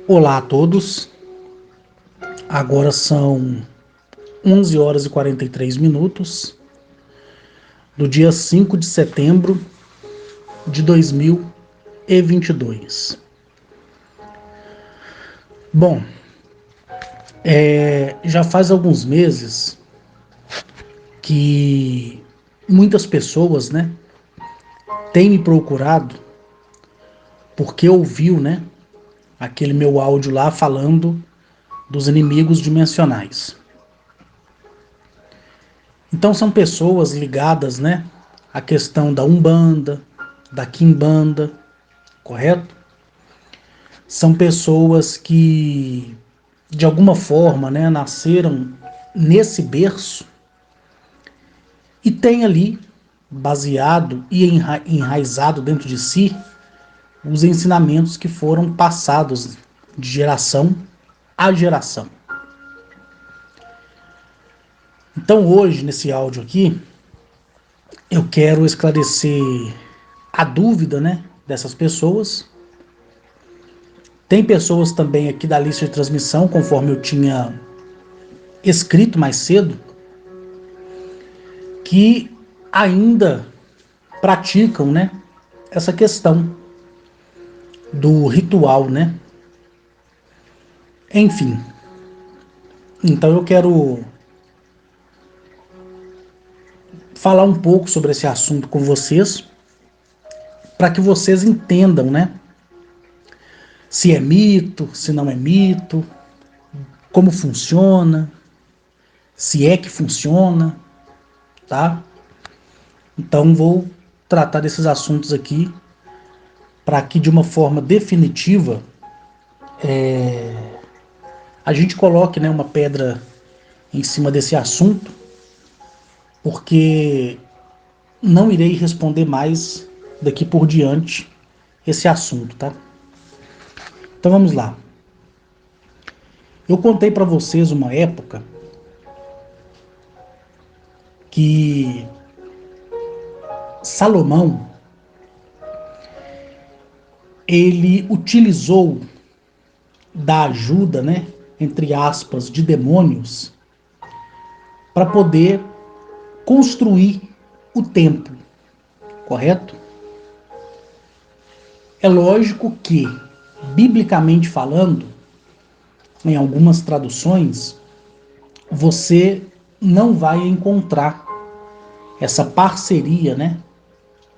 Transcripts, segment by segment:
Olá a todos, agora são 11 horas e 43 minutos do dia 5 de setembro de 2022. Bom, já faz alguns meses que muitas pessoas, né, têm me procurado porque ouviu, né, aquele meu áudio lá falando dos inimigos dimensionais. Então são pessoas ligadas, né, à questão da Umbanda, da Quimbanda, correto? São pessoas que, de alguma forma, né, nasceram nesse berço e têm ali, baseado e enraizado dentro de si, os ensinamentos que foram passados de geração a geração. Então, hoje, nesse áudio aqui, eu quero esclarecer a dúvida, né, dessas pessoas. Tem pessoas também aqui da lista de transmissão, conforme eu tinha escrito mais cedo, que ainda praticam, né, essa questão do ritual, né? Enfim, então eu quero falar um pouco sobre esse assunto com vocês, para que vocês entendam, né, se é mito, se não é mito, como funciona, se é que funciona, tá? Então vou tratar desses assuntos aqui para que de uma forma definitiva a gente coloque, né, uma pedra em cima desse assunto, porque não irei responder mais daqui por diante esse assunto, tá? Então vamos lá. Eu contei para vocês uma época que Salomão ele utilizou da ajuda, né, entre aspas, de demônios para poder construir o templo, correto? É lógico que, biblicamente falando, em algumas traduções, você não vai encontrar essa parceria, né,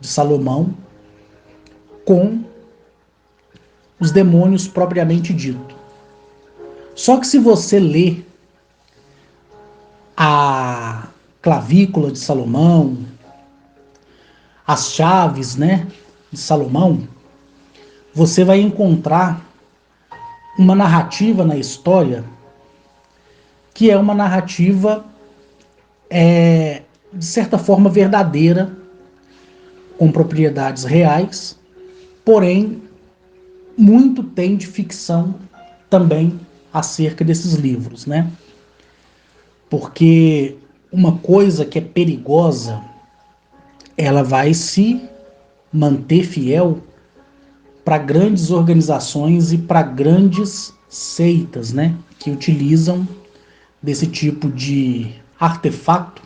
de Salomão com os demônios propriamente dito. Só que se você ler a clavícula de Salomão, as chaves, né, de Salomão, você vai encontrar uma narrativa na história que é uma narrativa de certa forma verdadeira, com propriedades reais, porém muito tem de ficção também acerca desses livros, né? Porque uma coisa que é perigosa, ela vai se manter fiel para grandes organizações e para grandes seitas, né? Que utilizam desse tipo de artefato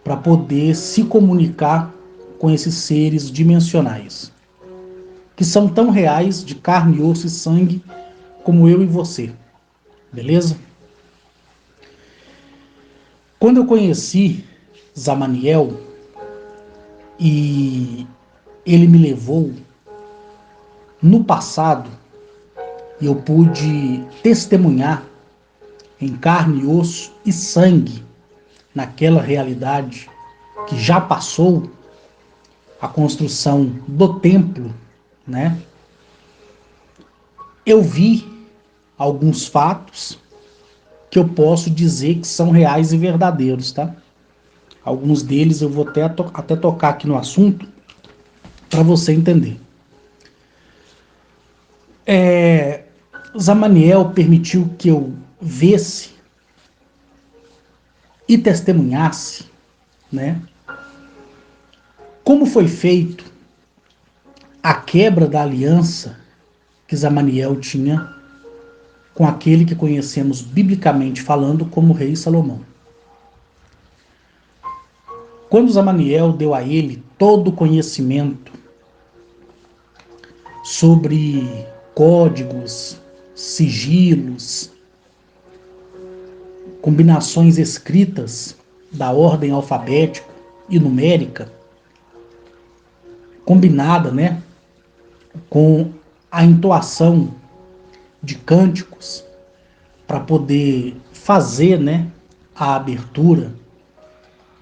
para poder se comunicar com esses seres dimensionais, que são tão reais, de carne, osso e sangue, como eu e você, beleza? Quando eu conheci Zamaniel e ele me levou no passado e eu pude testemunhar em carne, osso e sangue naquela realidade que já passou a construção do templo, né? Eu vi alguns fatos que eu posso dizer que são reais e verdadeiros, tá? Alguns deles eu vou até tocar aqui no assunto para você entender. Zamaniel permitiu que eu visse e testemunhasse, né, como foi feito a quebra da aliança que Zamaniel tinha com aquele que conhecemos biblicamente falando como rei Salomão. Quando Zamaniel deu a ele todo o conhecimento sobre códigos, sigilos, combinações escritas da ordem alfabética e numérica, combinada, né, com a entoação de cânticos para poder fazer, né, a abertura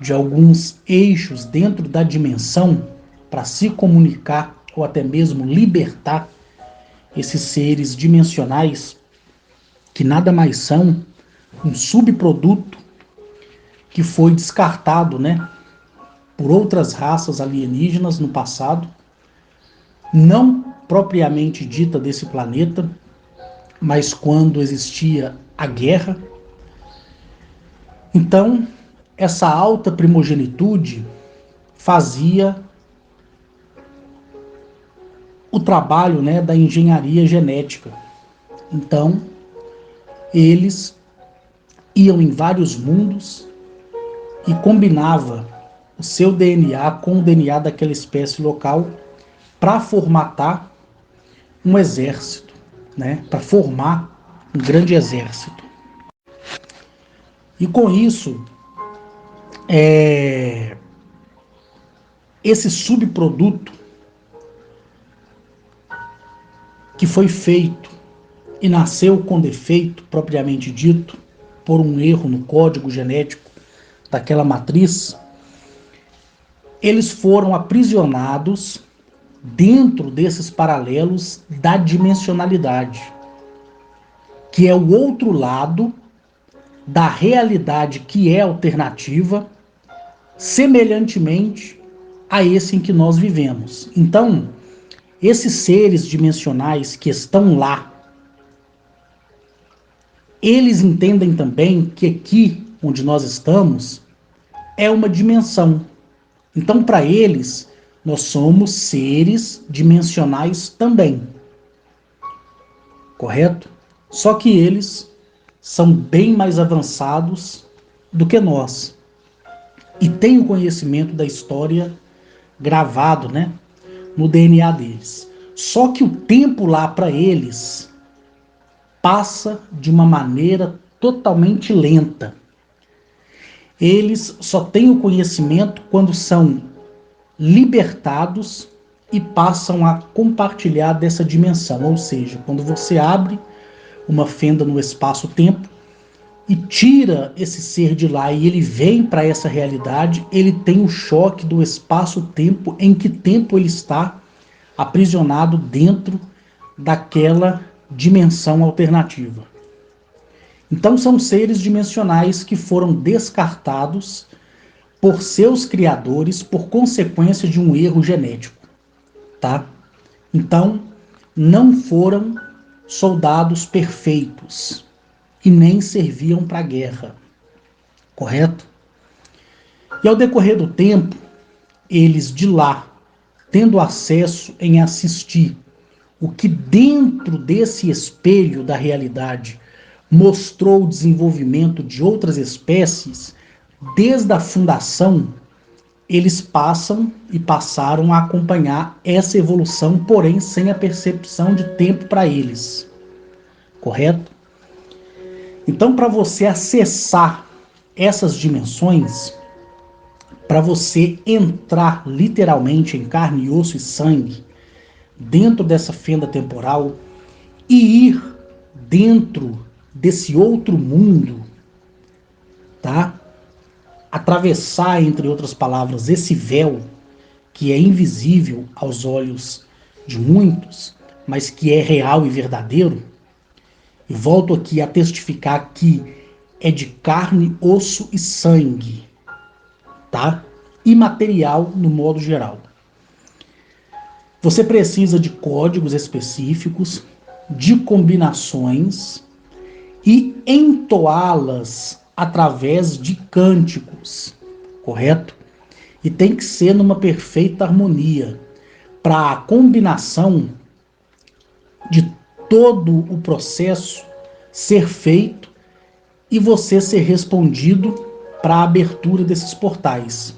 de alguns eixos dentro da dimensão para se comunicar ou até mesmo libertar esses seres dimensionais que nada mais são um subproduto que foi descartado, né, por outras raças alienígenas no passado, não propriamente dita desse planeta, mas quando existia a guerra. Então, essa alta primogenitude fazia o trabalho, né, da engenharia genética. Então, eles iam em vários mundos e combinava o seu DNA com o DNA daquela espécie local para formatar um exército, né, para formar um grande exército. E com isso, esse subproduto que foi feito e nasceu com defeito, propriamente dito, por um erro no código genético daquela matriz, eles foram aprisionados dentro desses paralelos da dimensionalidade, que é o outro lado da realidade que é alternativa, semelhantemente a esse em que nós vivemos. Então, esses seres dimensionais que estão lá, eles entendem também que aqui onde nós estamos é uma dimensão. Então, para eles, nós somos seres dimensionais também. Correto? Só que eles são bem mais avançados do que nós. E têm o conhecimento da história gravado, né, no DNA deles. Só que o tempo lá para eles passa de uma maneira totalmente lenta. Eles só têm o conhecimento quando são libertados e passam a compartilhar dessa dimensão. Ou seja, quando você abre uma fenda no espaço-tempo e tira esse ser de lá e ele vem para essa realidade, ele tem o choque do espaço-tempo, em que tempo ele está aprisionado dentro daquela dimensão alternativa. Então são seres dimensionais que foram descartados por seus criadores por consequência de um erro genético, tá? Então não foram soldados perfeitos e nem serviam para a guerra, correto? E ao decorrer do tempo, eles de lá, tendo acesso em assistir o que dentro desse espelho da realidade mostrou o desenvolvimento de outras espécies, desde a fundação, eles passam e passaram a acompanhar essa evolução, porém sem a percepção de tempo para eles. Correto? Então, para você acessar essas dimensões, para você entrar literalmente em carne, osso e sangue, dentro dessa fenda temporal, e ir dentro desse outro mundo, tá? Atravessar, entre outras palavras, esse véu que é invisível aos olhos de muitos, mas que é real e verdadeiro. E volto aqui a testificar que é de carne, osso e sangue, tá? Imaterial no modo geral. Você precisa de códigos específicos, de combinações e entoá-las através de cânticos, correto? E tem que ser numa perfeita harmonia para a combinação de todo o processo ser feito e você ser respondido para a abertura desses portais,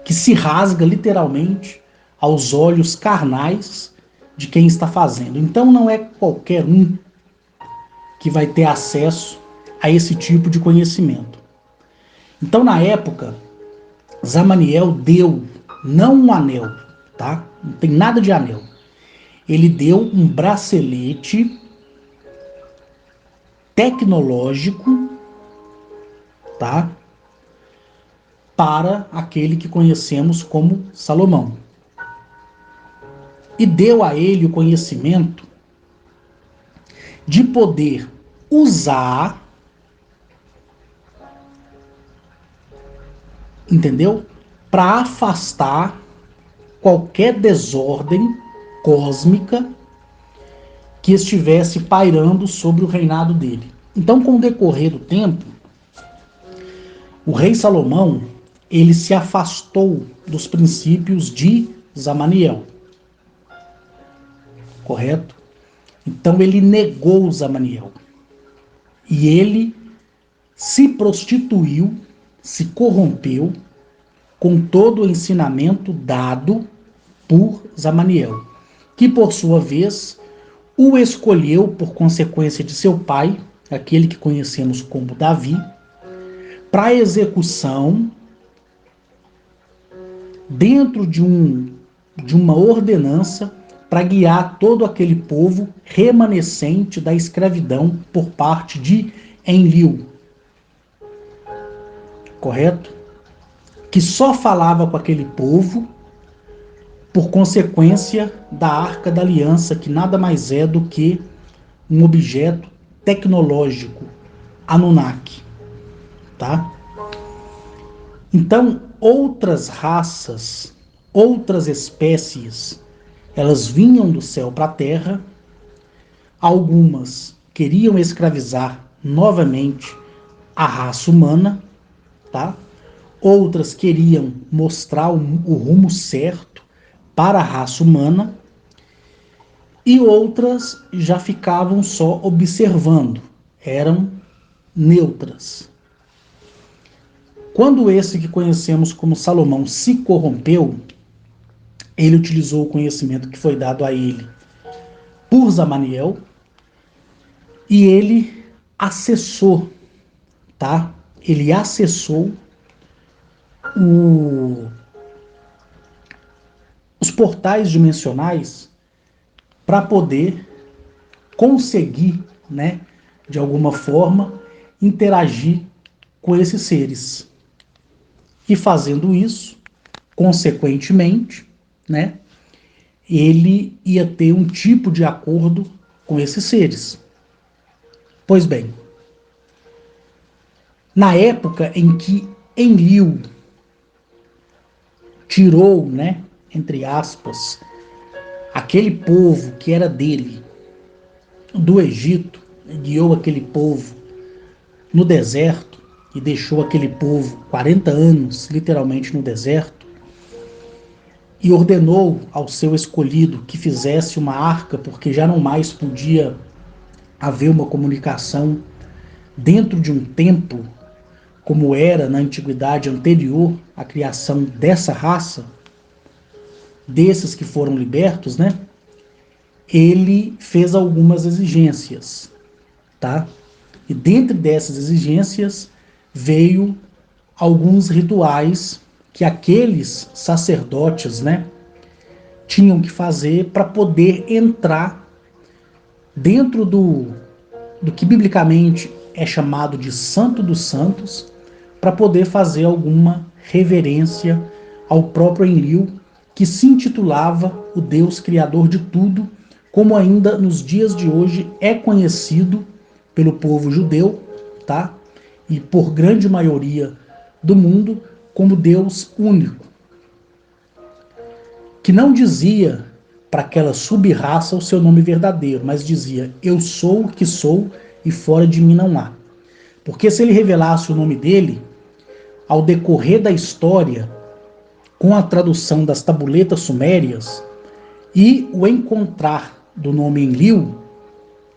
que se rasga literalmente aos olhos carnais de quem está fazendo. Então não é qualquer um que vai ter acesso a esse tipo de conhecimento. Então, na época, Zamaniel deu não um anel, tá? Não tem nada de anel. Ele deu um bracelete tecnológico, tá? Para aquele que conhecemos como Salomão. E deu a ele o conhecimento de poder usar, entendeu? Para afastar qualquer desordem cósmica que estivesse pairando sobre o reinado dele. Então, com o decorrer do tempo, o rei Salomão, ele se afastou dos princípios de Zamaniel, correto? Então ele negou Zamaniel. E ele se prostituiu, se corrompeu com todo o ensinamento dado por Zamaniel, que por sua vez o escolheu por consequência de seu pai, aquele que conhecemos como Davi, para a execução dentro de uma ordenança para guiar todo aquele povo remanescente da escravidão por parte de Enlil, correto? Que só falava com aquele povo por consequência da Arca da Aliança, que nada mais é do que um objeto tecnológico, Anunnaki, tá? Então, outras raças, outras espécies, elas vinham do céu para a terra, algumas queriam escravizar novamente a raça humana, tá? Outras queriam mostrar o rumo certo para a raça humana e outras já ficavam só observando, eram neutras. Quando esse que conhecemos como Salomão se corrompeu, ele utilizou o conhecimento que foi dado a ele por Zamaniel e ele acessou, tá? Ele acessou o, os portais dimensionais para poder conseguir, né, de alguma forma, interagir com esses seres. E fazendo isso, consequentemente, né, ele ia ter um tipo de acordo com esses seres. Pois bem, na época em que Enlil tirou, né, entre aspas, aquele povo que era dele do Egito, guiou aquele povo no deserto e deixou aquele povo 40 anos literalmente no deserto e ordenou ao seu escolhido que fizesse uma arca porque já não mais podia haver uma comunicação dentro de um templo como era na antiguidade anterior à criação dessa raça, desses que foram libertos, né? Ele fez algumas exigências, tá? E dentre dessas exigências veio alguns rituais que aqueles sacerdotes, né, tinham que fazer para poder entrar dentro do que biblicamente é chamado de Santo dos Santos, para poder fazer alguma reverência ao próprio Enlil, que se intitulava o Deus Criador de tudo, como ainda nos dias de hoje é conhecido pelo povo judeu, tá? E por grande maioria do mundo como Deus único, que não dizia para aquela sub-raça o seu nome verdadeiro, mas dizia: eu sou o que sou e fora de mim não há. Porque se ele revelasse o nome dele, ao decorrer da história, com a tradução das tabuletas sumérias e o encontrar do nome Enlil,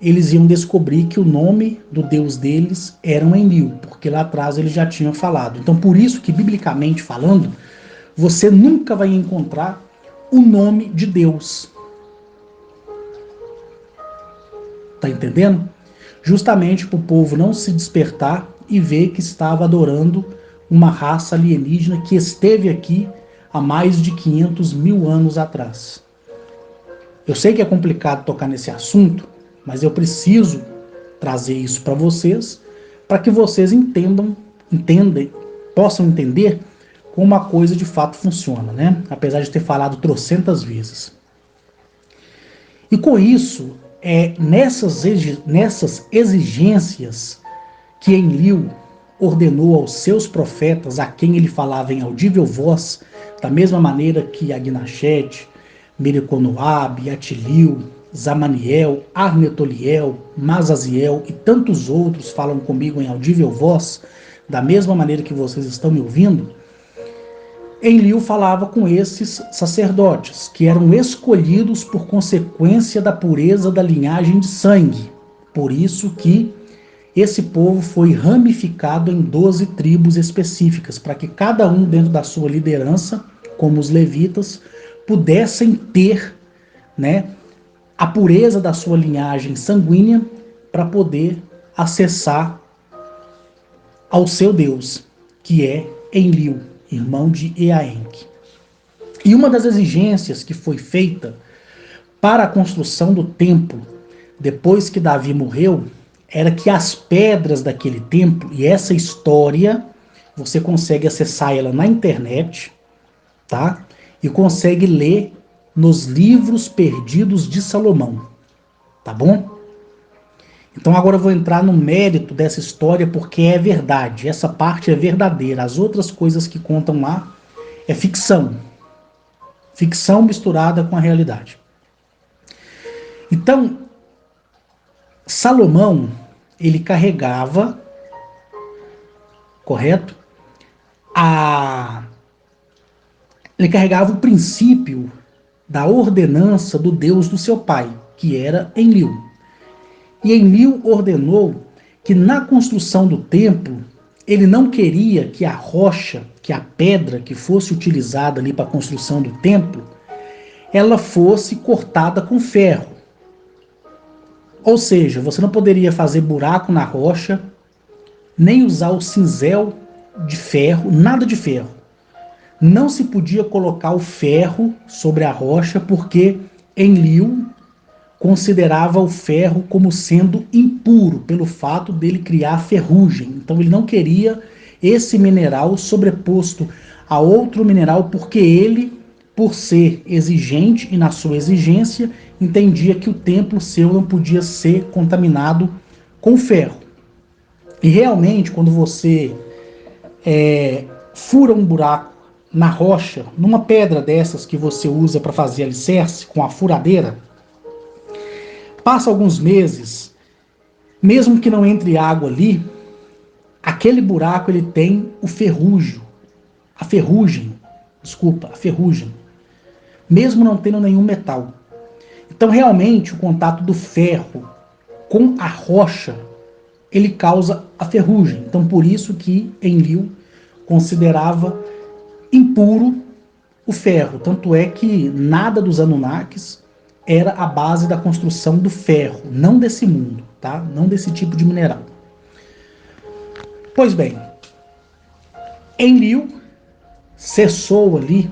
eles iam descobrir que o nome do Deus deles era um Enlil, porque lá atrás eles já tinham falado. Então, por isso que, biblicamente falando, você nunca vai encontrar o nome de Deus. Tá entendendo? Justamente para o povo não se despertar e ver que estava adorando uma raça alienígena que esteve aqui há mais de 500 mil anos atrás. Eu sei que é complicado tocar nesse assunto, mas eu preciso trazer isso para que vocês entendem, possam entender como a coisa de fato funciona, né? Apesar de ter falado trocentas vezes. E com isso, nessas exigências que Enlil ordenou aos seus profetas, a quem ele falava em audível voz, da mesma maneira que Agnachetti, Mereconoab, Atilil, Zamaniel, Arnetoliel, Mazaziel e tantos outros falam comigo em audível voz, da mesma maneira que vocês estão me ouvindo. Enlil falava com esses sacerdotes, que eram escolhidos por consequência da pureza da linhagem de sangue. Por isso que esse povo foi ramificado em 12 tribos específicas, para que cada um dentro da sua liderança, como os levitas, pudessem ter, né, a pureza da sua linhagem sanguínea para poder acessar ao seu Deus, que é Enlil, irmão de Eaenque. E uma das exigências que foi feita para a construção do templo, depois que Davi morreu, era que as pedras daquele templo, e essa história, você consegue acessar ela na internet, tá? E consegue ler nos livros perdidos de Salomão, tá bom? Então agora eu vou entrar no mérito dessa história porque é verdade, essa parte é verdadeira. As outras coisas que contam lá é ficção. Ficção misturada com a realidade. Então, Salomão, ele carregava, correto? Ele carregava o princípio da ordenança do Deus do seu pai, que era Enlil. E Enlil ordenou que na construção do templo, ele não queria que a rocha, que a pedra que fosse utilizada ali para a construção do templo, ela fosse cortada com ferro. Ou seja, você não poderia fazer buraco na rocha, nem usar o cinzel de ferro, nada de ferro. Não se podia colocar o ferro sobre a rocha porque Enlil considerava o ferro como sendo impuro pelo fato dele criar ferrugem. Então ele não queria esse mineral sobreposto a outro mineral porque ele, por ser exigente e na sua exigência, entendia que o templo seu não podia ser contaminado com ferro. E realmente, quando você fura um buraco na rocha, numa pedra dessas que você usa para fazer alicerce com a furadeira, passa alguns meses, mesmo que não entre água ali, aquele buraco ele tem o ferrugem, a ferrugem, mesmo não tendo nenhum metal. Então realmente o contato do ferro com a rocha, ele causa a ferrugem. Então por isso que Enlil considerava impuro o ferro. Tanto é que nada dos Anunnakis era a base da construção do ferro, não desse mundo, tá? Não desse tipo de mineral. Pois bem, Enlil cessou ali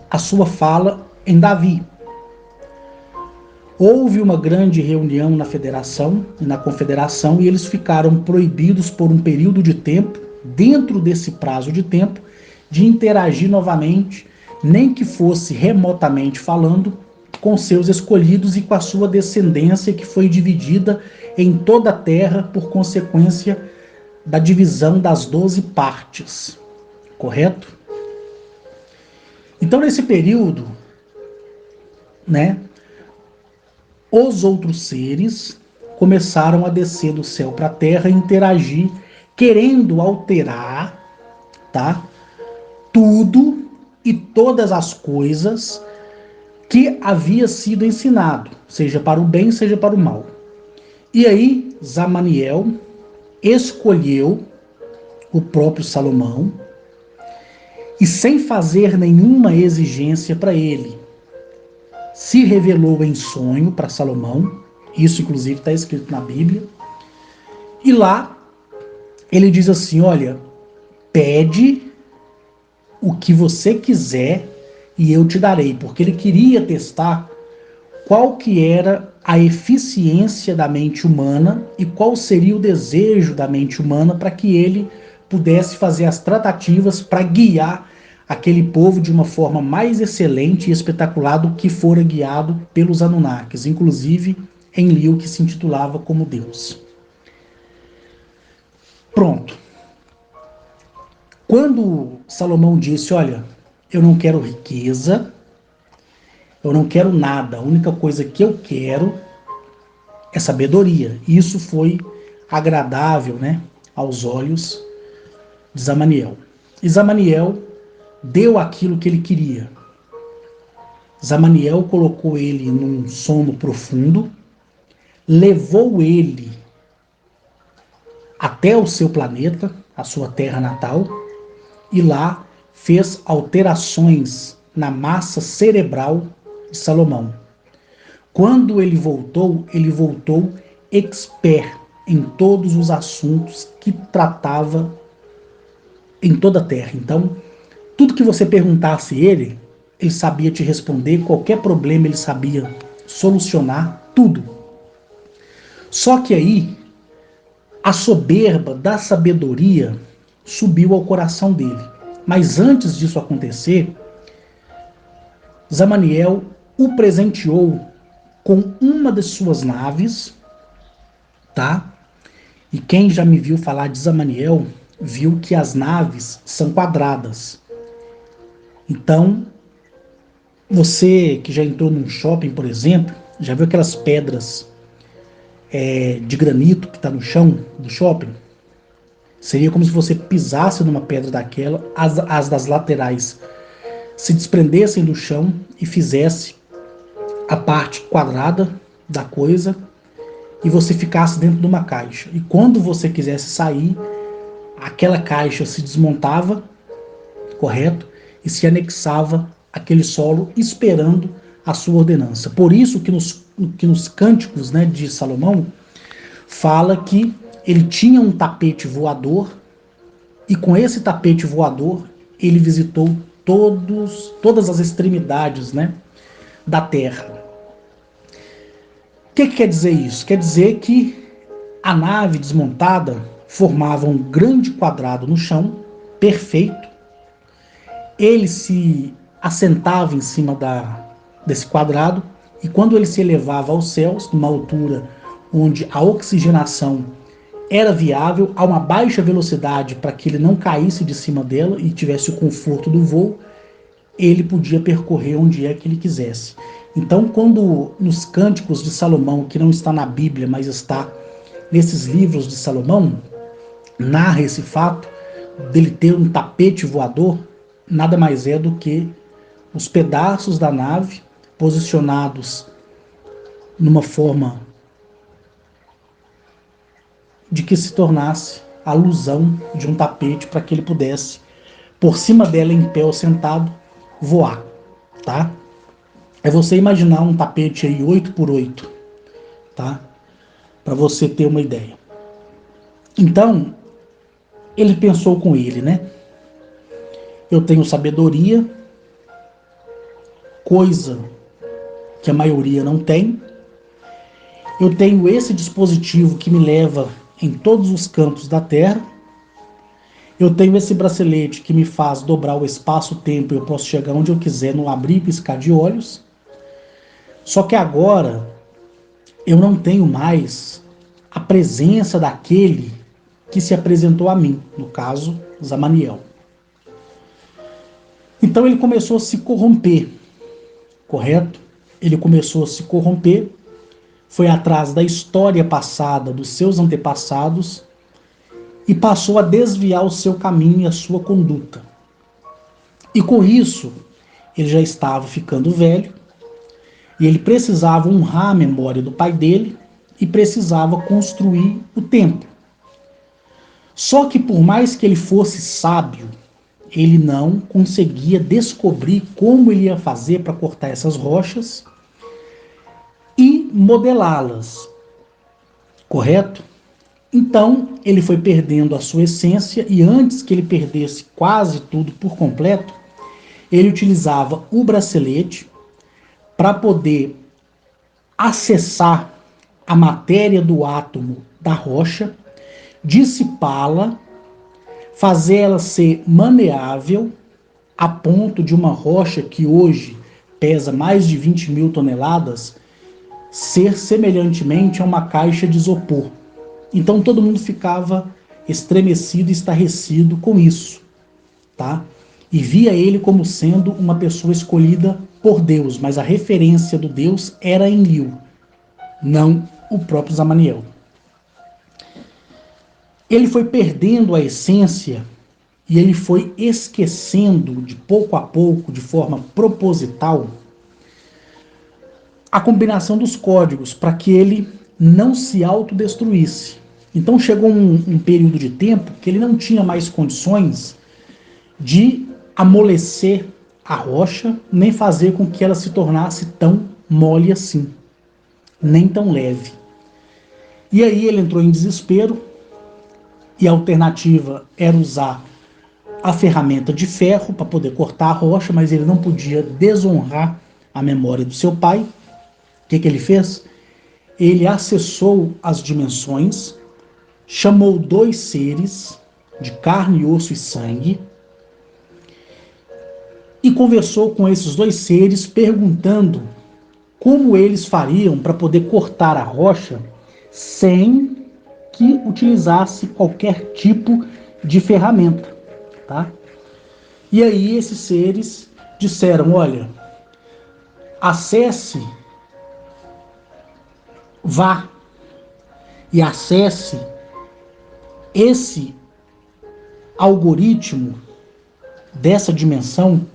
a sua fala em Davi. Houve uma grande reunião na federação e na confederação e eles ficaram proibidos por um período de tempo, dentro desse prazo de tempo, de interagir novamente, nem que fosse remotamente falando, com seus escolhidos e com a sua descendência que foi dividida em toda a terra por consequência da divisão das 12 partes, correto? Então nesse período, né, os outros seres começaram a descer do céu para a terra e interagir, querendo alterar, tá, tudo e todas as coisas que havia sido ensinado, seja para o bem, seja para o mal. E aí, Zamaniel escolheu o próprio Salomão e, sem fazer nenhuma exigência para ele, se revelou em sonho para Salomão. Isso, inclusive, está escrito na Bíblia. E lá ele diz assim: olha, pede o que você quiser e eu te darei, porque ele queria testar qual que era a eficiência da mente humana e qual seria o desejo da mente humana para que ele pudesse fazer as tratativas para guiar aquele povo de uma forma mais excelente e espetacular do que fora guiado pelos Anunnakis, inclusive Enlil, que se intitulava como Deus. Pronto. Quando Salomão disse, olha, eu não quero riqueza, eu não quero nada, a única coisa que eu quero é sabedoria. E isso foi agradável, né, aos olhos de Zamaniel. E Zamaniel deu aquilo que ele queria. Zamaniel colocou ele num sono profundo, levou ele até o seu planeta, a sua terra natal, e lá fez alterações na massa cerebral de Salomão. Quando ele voltou expert em todos os assuntos que tratava em toda a Terra. Então, tudo que você perguntasse ele sabia te responder, qualquer problema ele sabia solucionar, tudo. Só que aí, a soberba da sabedoria subiu ao coração dele. Mas antes disso acontecer, Zamaniel o presenteou com uma de suas naves, tá? E quem já me viu falar de Zamaniel viu que as naves são quadradas. Então, você que já entrou num shopping, por exemplo, já viu aquelas pedras de granito que está no chão do shopping? Seria como se você pisasse numa pedra daquela, as das laterais se desprendessem do chão e fizesse a parte quadrada da coisa e você ficasse dentro de uma caixa. E quando você quisesse sair, aquela caixa se desmontava, correto? E se anexava àquele solo esperando a sua ordenança. Por isso que nos cânticos, né, de Salomão fala que ele tinha um tapete voador e com esse tapete voador ele visitou todas as extremidades, né, da terra. O que quer dizer isso? Quer dizer que a nave desmontada formava um grande quadrado no chão, perfeito. Ele se assentava em cima desse quadrado e quando ele se elevava aos céus, numa altura onde a oxigenação era viável, a uma baixa velocidade para que ele não caísse de cima dela e tivesse o conforto do voo, ele podia percorrer onde é que ele quisesse. Então, quando nos cânticos de Salomão, que não está na Bíblia, mas está nesses livros de Salomão, narra esse fato dele ter um tapete voador, nada mais é do que os pedaços da nave posicionados numa forma de que se tornasse a alusão de um tapete para que ele pudesse, por cima dela em pé ou sentado, voar, tá? É você imaginar um tapete aí 8x8, tá? Para você ter uma ideia. Então, ele pensou com ele, né? Eu tenho sabedoria, coisa que a maioria não tem. Eu tenho esse dispositivo que me leva em todos os cantos da Terra. Eu tenho esse bracelete que me faz dobrar o espaço-tempo e eu posso chegar onde eu quiser no abrir e piscar de olhos. Só que agora eu não tenho mais a presença daquele que se apresentou a mim, no caso, Zamaniel. Então ele começou a se corromper, correto? Ele começou a se corromper, foi atrás da história passada dos seus antepassados e passou a desviar o seu caminho e a sua conduta. E com isso, ele já estava ficando velho e ele precisava honrar a memória do pai dele e precisava construir o templo. Só que por mais que ele fosse sábio, ele não conseguia descobrir como ele ia fazer para cortar essas rochas e modelá-las, correto? Então ele foi perdendo a sua essência e antes que ele perdesse quase tudo por completo, ele utilizava o bracelete para poder acessar a matéria do átomo da rocha, dissipá-la, fazer ela ser maneável a ponto de uma rocha que hoje pesa mais de 20 mil toneladas ser semelhantemente a uma caixa de isopor. Então todo mundo ficava estremecido e estarrecido com isso, tá? E via ele como sendo uma pessoa escolhida por Deus, mas a referência do Deus era Enlil, não o próprio Zamaniel. Ele foi perdendo a essência e ele foi esquecendo de pouco a pouco, de forma proposital, a combinação dos códigos para que ele não se autodestruísse. Então chegou um período de tempo que ele não tinha mais condições de amolecer a rocha, nem fazer com que ela se tornasse tão mole assim, nem tão leve. E aí ele entrou em desespero, e a alternativa era usar a ferramenta de ferro para poder cortar a rocha, mas ele não podia desonrar a memória do seu pai. O que ele fez? Ele acessou as dimensões, chamou dois seres de carne, osso e sangue e conversou com esses dois seres perguntando como eles fariam para poder cortar a rocha sem que utilizasse qualquer tipo de ferramenta, tá? E aí esses seres disseram, olha, acesse, vá e acesse esse algoritmo dessa dimensão,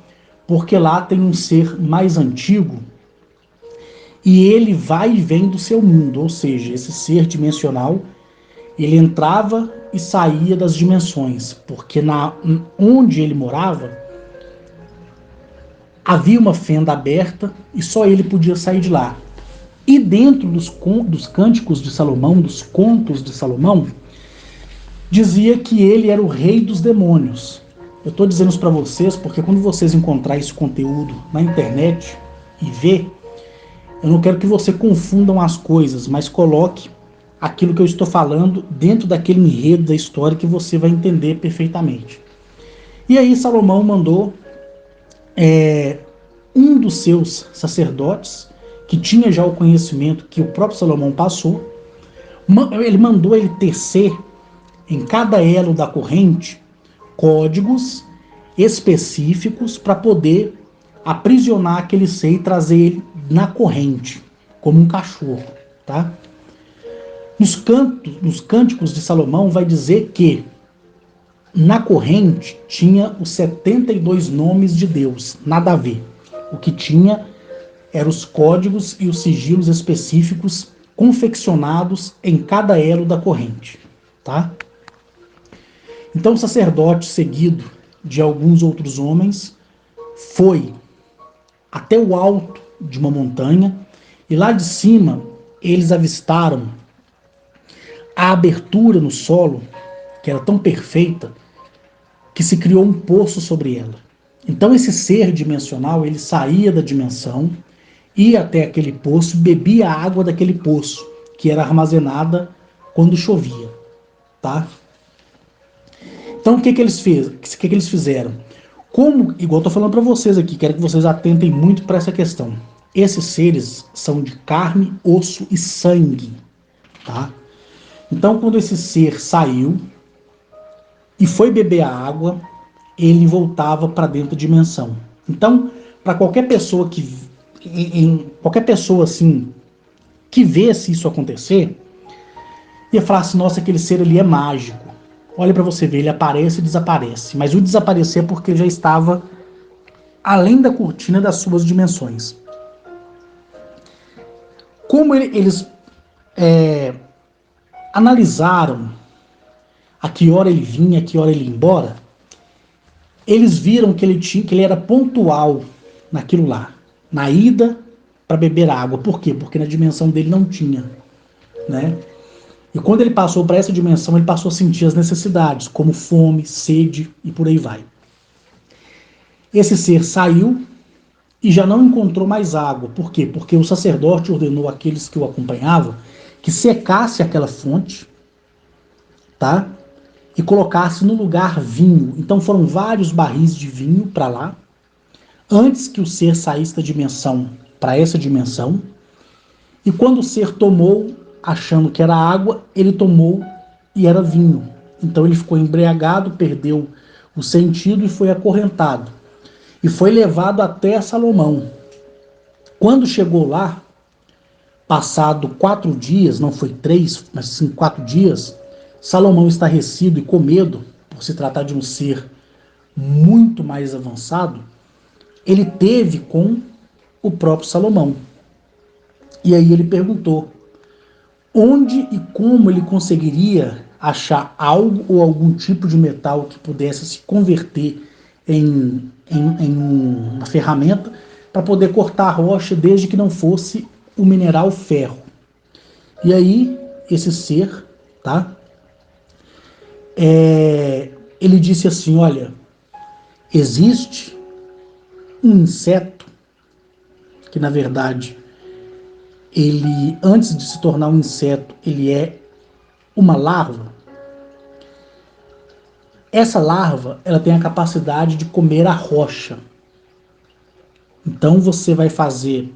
porque lá tem um ser mais antigo e ele vai e vem do seu mundo, ou seja, esse ser dimensional, ele entrava e saía das dimensões, porque onde ele morava havia uma fenda aberta e só ele podia sair de lá. E dentro dos cânticos de Salomão, dos contos de Salomão, dizia que ele era o rei dos demônios. Eu estou dizendo isso para vocês porque quando vocês encontrarem esse conteúdo na internet e ver, eu não quero que você confundam as coisas, mas coloque aquilo que eu estou falando dentro daquele enredo da história que você vai entender perfeitamente. E aí Salomão mandou um dos seus sacerdotes, que tinha já o conhecimento que o próprio Salomão passou, ele mandou ele tecer em cada elo da corrente códigos específicos para poder aprisionar aquele ser e trazer ele na corrente, como um cachorro, tá? Nos cânticos de Salomão vai dizer que na corrente tinha os 72 nomes de Deus, nada a ver. O que tinha eram os códigos e os sigilos específicos confeccionados em cada elo da corrente, tá? Então o sacerdote, seguido de alguns outros homens, foi até o alto de uma montanha e lá de cima eles avistaram a abertura no solo, que era tão perfeita, que se criou um poço sobre ela. Então esse ser dimensional, ele saía da dimensão, ia até aquele poço, bebia a água daquele poço, que era armazenada quando chovia, tá? Então o que eles fizeram? Como, igual eu tô falando para vocês aqui, quero que vocês atentem muito para essa questão. Esses seres são de carne, osso e sangue, tá? Então quando esse ser saiu e foi beber a água, ele voltava para dentro da dimensão. Então, para qualquer pessoa qualquer pessoa assim que vesse isso acontecer, ia falar assim, nossa, aquele ser ali é mágico. Olha para você ver, ele aparece e desaparece. Mas o desaparecer é porque ele já estava além da cortina das suas dimensões. Como eles analisaram a que hora ele vinha, a que hora ele ia embora, eles viram que ele era pontual naquilo lá, na ida para beber água. Por quê? Porque na dimensão dele não tinha, né? E quando ele passou para essa dimensão, ele passou a sentir as necessidades, como fome, sede e por aí vai. Esse ser saiu e já não encontrou mais água. Por quê? Porque o sacerdote ordenou àqueles que o acompanhavam que secasse aquela fonte, tá? E colocasse no lugar vinho. Então foram vários barris de vinho para lá, antes que o ser saísse da dimensão para essa dimensão. E quando o ser tomou, achando que era água, ele tomou e era vinho. Então ele ficou embriagado, perdeu o sentido e foi acorrentado. E foi levado até Salomão. Quando chegou lá, passado 4 dias, não foi 3, mas sim 4 dias, Salomão, estarrecido e com medo, por se tratar de um ser muito mais avançado, ele teve com o próprio Salomão. E aí ele perguntou onde e como ele conseguiria achar algo ou algum tipo de metal que pudesse se converter em uma ferramenta para poder cortar a rocha desde que não fosse o mineral ferro. E aí, esse ser, tá? Ele disse assim: olha, existe um inseto que, na verdade, ele, antes de se tornar um inseto, ele é uma larva. Essa larva, ela tem a capacidade de comer a rocha. Então você vai fazer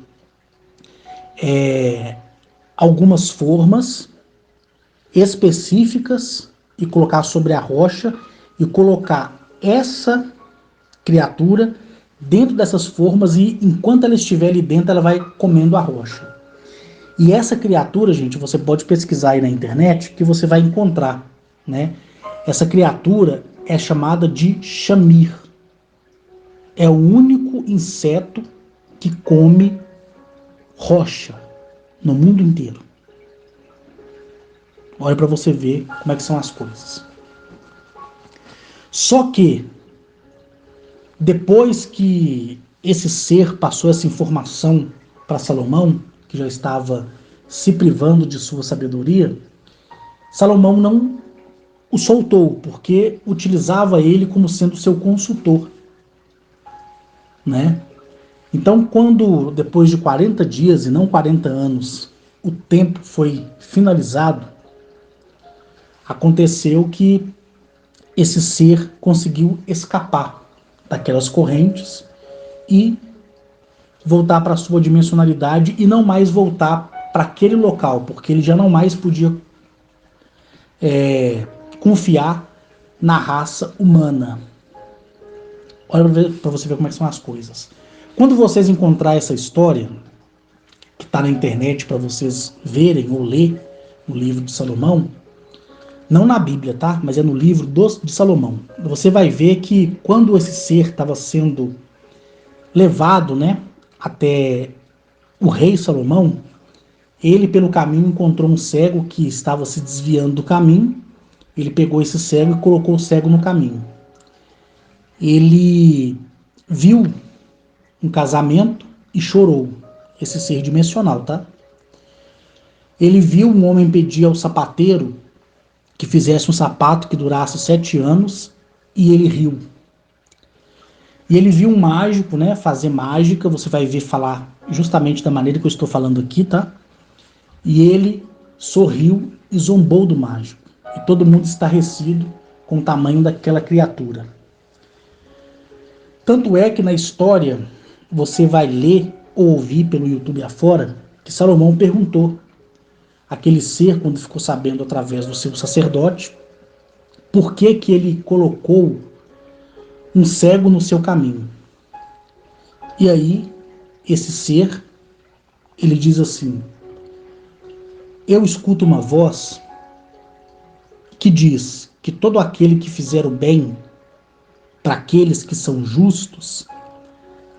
algumas formas específicas e colocar sobre a rocha e colocar essa criatura dentro dessas formas e enquanto ela estiver ali dentro, ela vai comendo a rocha. E essa criatura, gente, você pode pesquisar aí na internet que você vai encontrar, né? Essa criatura é chamada de Shamir. É o único inseto que come rocha no mundo inteiro. Olha para você ver como é que são as coisas. Só que depois que esse ser passou essa informação para Salomão, que já estava se privando de sua sabedoria, Salomão não o soltou, porque utilizava ele como sendo seu consultor, né? Então, quando depois de 40 dias e não 40 anos, o tempo foi finalizado, aconteceu que esse ser conseguiu escapar daquelas correntes e voltar para a sua dimensionalidade e não mais voltar para aquele local, porque ele já não mais podia confiar na raça humana. Olha para você ver como é que são as coisas. Quando vocês encontrar essa história, que está na internet para vocês verem ou ler no livro de Salomão, não na Bíblia, tá? Mas é no livro de Salomão. Você vai ver que quando esse ser estava sendo levado, né, até o rei Salomão, ele pelo caminho encontrou um cego que estava se desviando do caminho. Ele pegou esse cego e colocou o cego no caminho. Ele viu um casamento e chorou. Esse ser dimensional, tá? Ele viu um homem pedir ao sapateiro que fizesse um sapato que durasse 7 anos e ele riu. E ele viu um mágico, né, fazer mágica, você vai ver falar justamente da maneira que eu estou falando aqui, tá? E ele sorriu e zombou do mágico. E todo mundo estarrecido com o tamanho daquela criatura. Tanto é que na história você vai ler ou ouvir pelo YouTube afora que Salomão perguntou àquele ser, quando ficou sabendo através do seu sacerdote, por que que ele colocou um cego no seu caminho. E aí, esse ser, ele diz assim: eu escuto uma voz que diz que todo aquele que fizer o bem para aqueles que são justos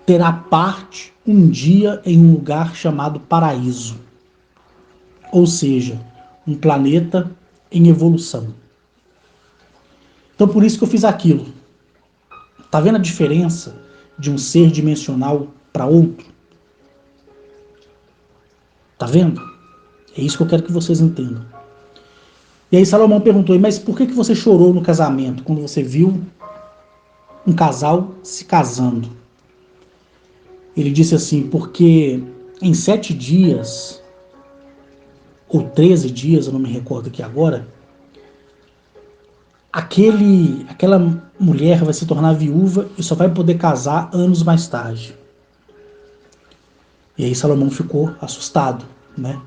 terá parte um dia em um lugar chamado paraíso. ou seja, um planeta em evolução. Então por isso que eu fiz aquilo. Tá vendo a diferença de um ser dimensional para outro? Tá vendo? É isso que eu quero que vocês entendam. E aí Salomão perguntou, mas por que você chorou no casamento, quando você viu um casal se casando? Ele disse assim, porque em 7 dias, ou 13 dias, eu não me recordo aqui agora, aquela mulher vai se tornar viúva e só vai poder casar anos mais tarde. E aí Salomão ficou assustado, né?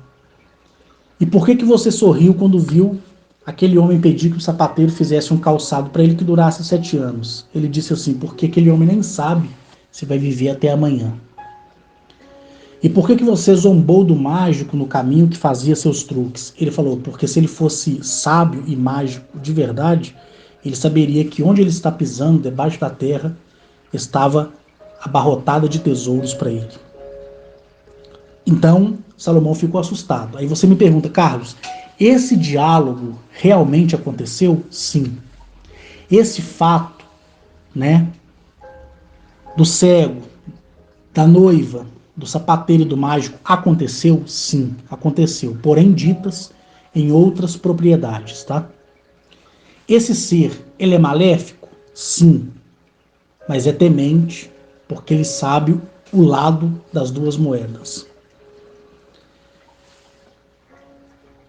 E por que você sorriu quando viu aquele homem pedir que o sapateiro fizesse um calçado para ele que durasse 7 anos? Ele disse assim, porque aquele homem nem sabe se vai viver até amanhã. E por que você zombou do mágico no caminho que fazia seus truques? Ele falou, porque se ele fosse sábio e mágico de verdade, ele saberia que onde ele está pisando, debaixo da terra, estava abarrotada de tesouros para ele. Então, Salomão ficou assustado. Aí você me pergunta, Carlos, esse diálogo realmente aconteceu? Sim. Esse fato, né, do cego, da noiva, do sapateiro e do mágico aconteceu? Sim, aconteceu. Porém, ditas em outras propriedades, tá? Esse ser, ele é maléfico? Sim, mas é temente, porque ele sabe o lado das duas moedas.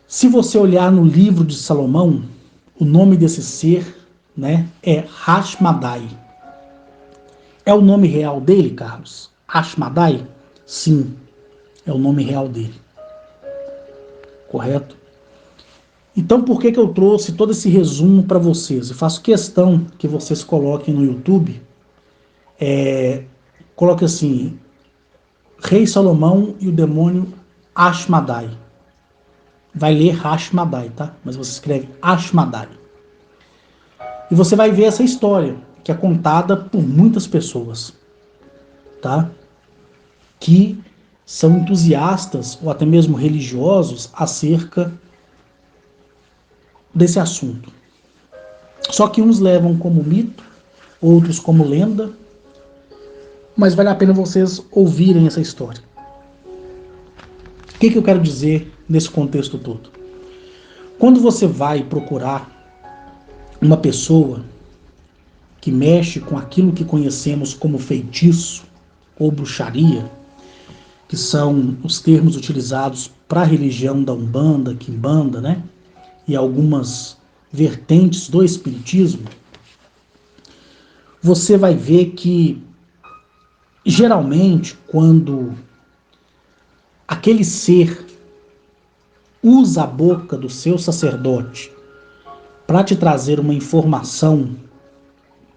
Se você olhar no livro de Salomão, o nome desse ser, né, é Hashmadai. É o nome real dele, Carlos? Hashmadai? Sim, é o nome real dele. Correto? Então, por que eu trouxe todo esse resumo para vocês? Eu faço questão que vocês coloquem no YouTube, coloque assim, Rei Salomão e o demônio Ashmadai. Vai ler Hashmadai, tá? Mas você escreve Ashmadai. E você vai ver essa história, que é contada por muitas pessoas, tá? Que são entusiastas ou até mesmo religiosos acerca desse assunto. Só que uns levam como mito, outros como lenda, mas vale a pena vocês ouvirem essa história. O que eu quero dizer nesse contexto todo? Quando você vai procurar uma pessoa que mexe com aquilo que conhecemos como feitiço ou bruxaria, que são os termos utilizados para a religião da Umbanda, Quimbanda, né? E algumas vertentes do espiritismo, você vai ver que geralmente quando aquele ser usa a boca do seu sacerdote para te trazer uma informação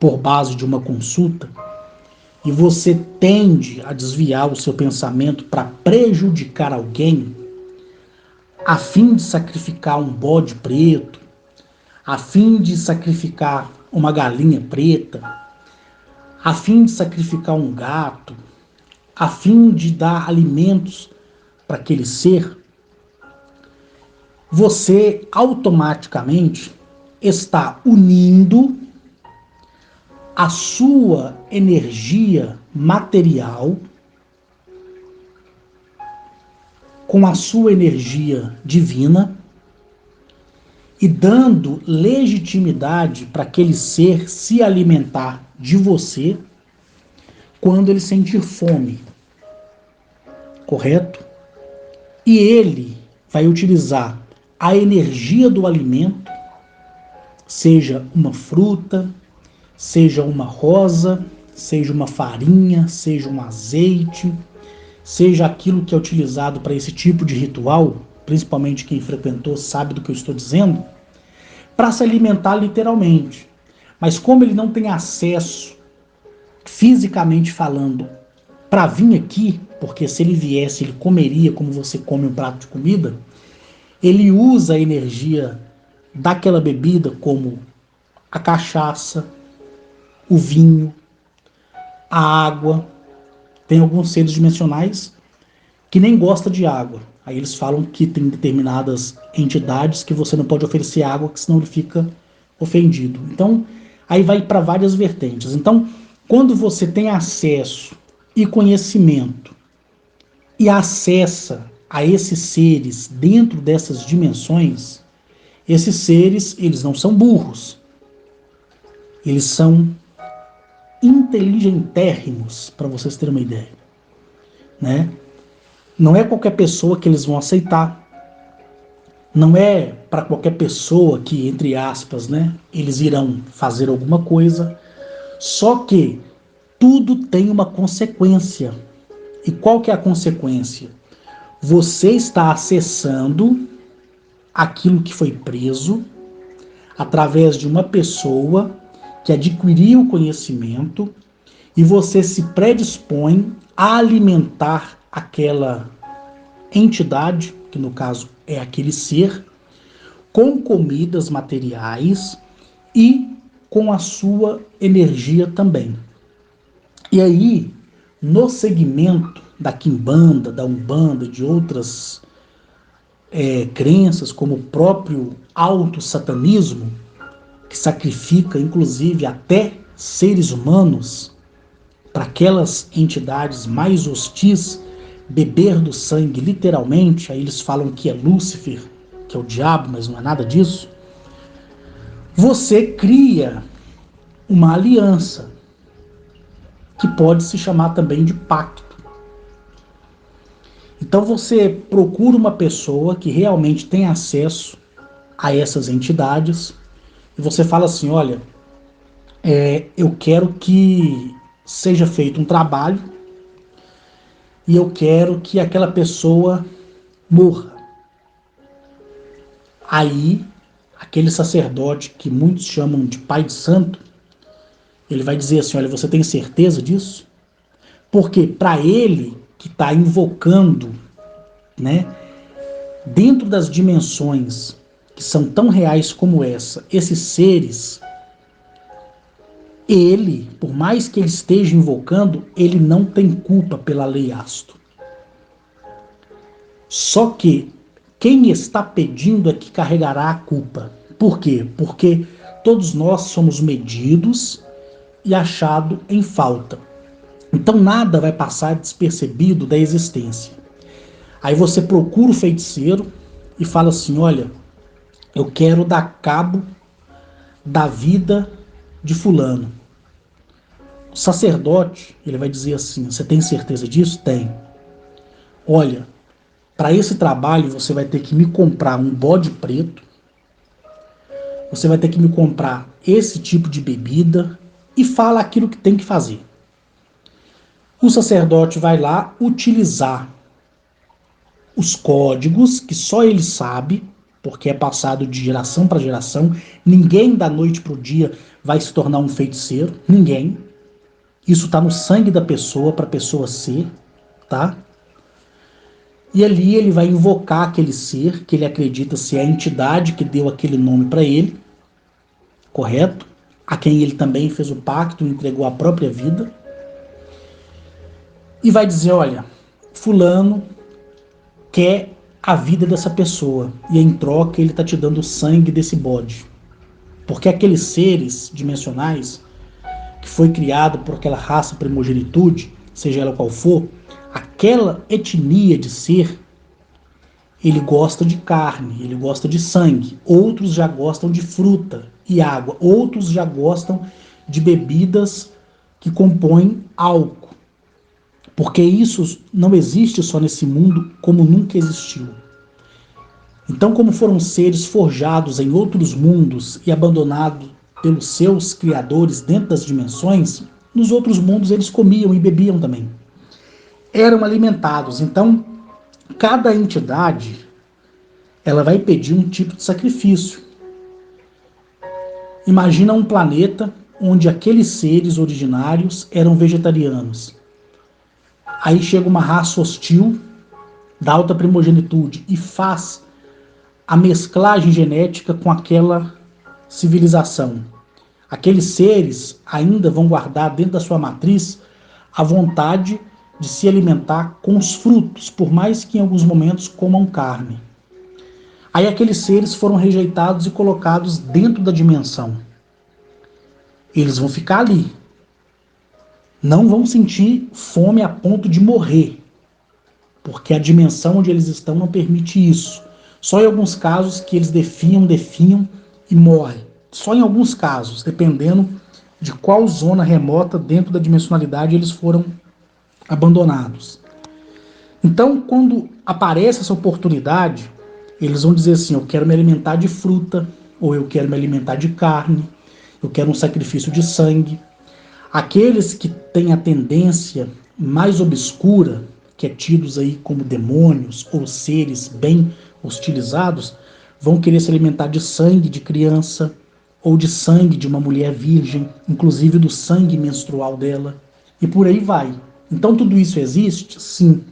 por base de uma consulta, e você tende a desviar o seu pensamento para prejudicar alguém, a fim de sacrificar um bode preto, a fim de sacrificar uma galinha preta, a fim de sacrificar um gato, a fim de dar alimentos para aquele ser, você automaticamente está unindo a sua energia material com a sua energia divina e dando legitimidade para aquele ser se alimentar de você quando ele sentir fome, correto? E ele vai utilizar a energia do alimento, seja uma fruta, seja uma rosa, seja uma farinha, seja um azeite, seja aquilo que é utilizado para esse tipo de ritual, principalmente quem frequentou sabe do que eu estou dizendo, para se alimentar literalmente. Mas como ele não tem acesso, fisicamente falando, para vir aqui, porque se ele viesse, ele comeria como você come um prato de comida, ele usa a energia daquela bebida como a cachaça, o vinho, a água. Tem alguns seres dimensionais que nem gostam de água. Aí eles falam que tem determinadas entidades que você não pode oferecer água, que senão ele fica ofendido. Então, aí vai para várias vertentes. Então, quando você tem acesso e conhecimento e acessa a esses seres dentro dessas dimensões, esses seres, eles não são burros. Eles são inteligentérrimos, para vocês terem uma ideia, né? Não é qualquer pessoa que eles vão aceitar. Não é para qualquer pessoa que, entre aspas, né, eles irão fazer alguma coisa. Só que tudo tem uma consequência. E qual que é a consequência? Você está acessando aquilo que foi preso através de uma pessoa que adquiriu o conhecimento e você se predispõe a alimentar aquela entidade, que no caso é aquele ser, com comidas materiais e com a sua energia também. E aí, no segmento da Quimbanda, da Umbanda, de outras crenças, como o próprio autossatanismo, que sacrifica inclusive até seres humanos para aquelas entidades mais hostis beber do sangue literalmente, aí eles falam que é Lúcifer, que é o diabo, mas não é nada disso. Você cria uma aliança que pode se chamar também de pacto. Então você procura uma pessoa que realmente tem acesso a essas entidades e você fala assim, olha, eu quero que seja feito um trabalho e eu quero que aquela pessoa morra. Aí, aquele sacerdote que muitos chamam de pai de santo, ele vai dizer assim, olha, você tem certeza disso? Porque para ele que está invocando, né, dentro das dimensões que são tão reais como essa, esses seres, ele, por mais que ele esteja invocando, ele não tem culpa pela lei Asto. Só que quem está pedindo é que carregará a culpa. Por quê? Porque todos nós somos medidos e achado em falta. Então nada vai passar despercebido da existência. Aí você procura o feiticeiro e fala assim, olha, eu quero dar cabo da vida de fulano. O sacerdote, ele vai dizer assim, você tem certeza disso? Tem. Olha, para esse trabalho você vai ter que me comprar um bode preto, você vai ter que me comprar esse tipo de bebida e fala aquilo que tem que fazer. O sacerdote vai lá utilizar os códigos que só ele sabe, porque é passado de geração para geração. Ninguém da noite para o dia vai se tornar um feiticeiro, ninguém. Isso está no sangue da pessoa para a pessoa ser, tá? E ali ele vai invocar aquele ser que ele acredita ser a entidade que deu aquele nome para ele, correto? A quem ele também fez o pacto e entregou a própria vida. E vai dizer, olha, fulano quer a vida dessa pessoa e em troca ele está te dando o sangue desse bode. Porque aqueles seres dimensionais que foi criado por aquela raça primogenitude, seja ela qual for, aquela etnia de ser, ele gosta de carne, ele gosta de sangue. Outros já gostam de fruta e água. Outros já gostam de bebidas que compõem álcool. Porque isso não existe só nesse mundo como nunca existiu. Então, como foram seres forjados em outros mundos e abandonados pelos seus criadores dentro das dimensões, nos outros mundos eles comiam e bebiam também. Eram alimentados. Então, cada entidade ela vai pedir um tipo de sacrifício. Imagina um planeta onde aqueles seres originários eram vegetarianos. Aí chega uma raça hostil da alta primogenitude e faz a mesclagem genética com aquela civilização. Aqueles seres ainda vão guardar dentro da sua matriz a vontade de se alimentar com os frutos, por mais que em alguns momentos comam carne. Aí aqueles seres foram rejeitados e colocados dentro da dimensão. Eles vão ficar ali. Não vão sentir fome a ponto de morrer, porque a dimensão onde eles estão não permite isso. Só em alguns casos que eles definham e morrem. Só em alguns casos, dependendo de qual zona remota dentro da dimensionalidade eles foram abandonados. Então, quando aparece essa oportunidade, eles vão dizer assim: eu quero me alimentar de fruta, ou eu quero me alimentar de carne, eu quero um sacrifício de sangue. Aqueles que têm a tendência mais obscura, que é tidos aí como demônios ou seres bem hostilizados, vão querer se alimentar de sangue de criança ou de sangue de uma mulher virgem, inclusive do sangue menstrual dela, e por aí vai. Então tudo isso existe? Sim.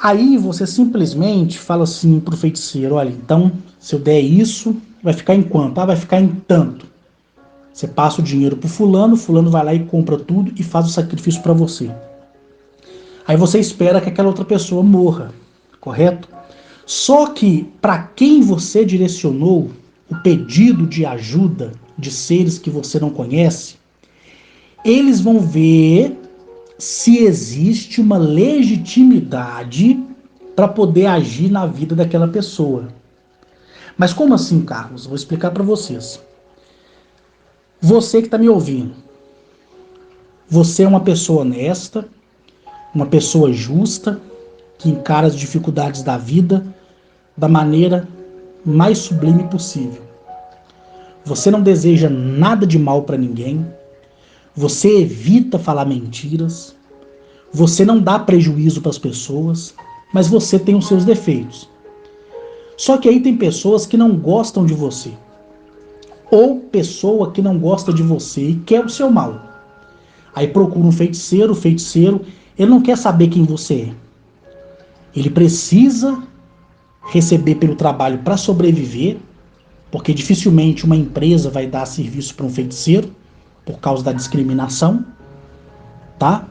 Aí você simplesmente fala assim pro feiticeiro: olha, então se eu der isso, vai ficar em quanto? Ah, vai ficar em tanto. Você passa o dinheiro pro fulano, fulano vai lá e compra tudo e faz o sacrifício para você. Aí você espera que aquela outra pessoa morra, correto? Só que para quem você direcionou o pedido de ajuda de seres que você não conhece, eles vão ver se existe uma legitimidade para poder agir na vida daquela pessoa. Mas como assim, Carlos? Vou explicar para vocês. Você que está me ouvindo, você é uma pessoa honesta, uma pessoa justa, que encara as dificuldades da vida da maneira mais sublime possível. Você não deseja nada de mal para ninguém, você evita falar mentiras, você não dá prejuízo para as pessoas, mas você tem os seus defeitos. Só que aí tem pessoas que não gostam de você, ou pessoa que não gosta de você e quer o seu mal. Aí procura um feiticeiro, o feiticeiro, ele não quer saber quem você é. Ele precisa receber pelo trabalho para sobreviver, porque dificilmente uma empresa vai dar serviço para um feiticeiro por causa da discriminação, tá?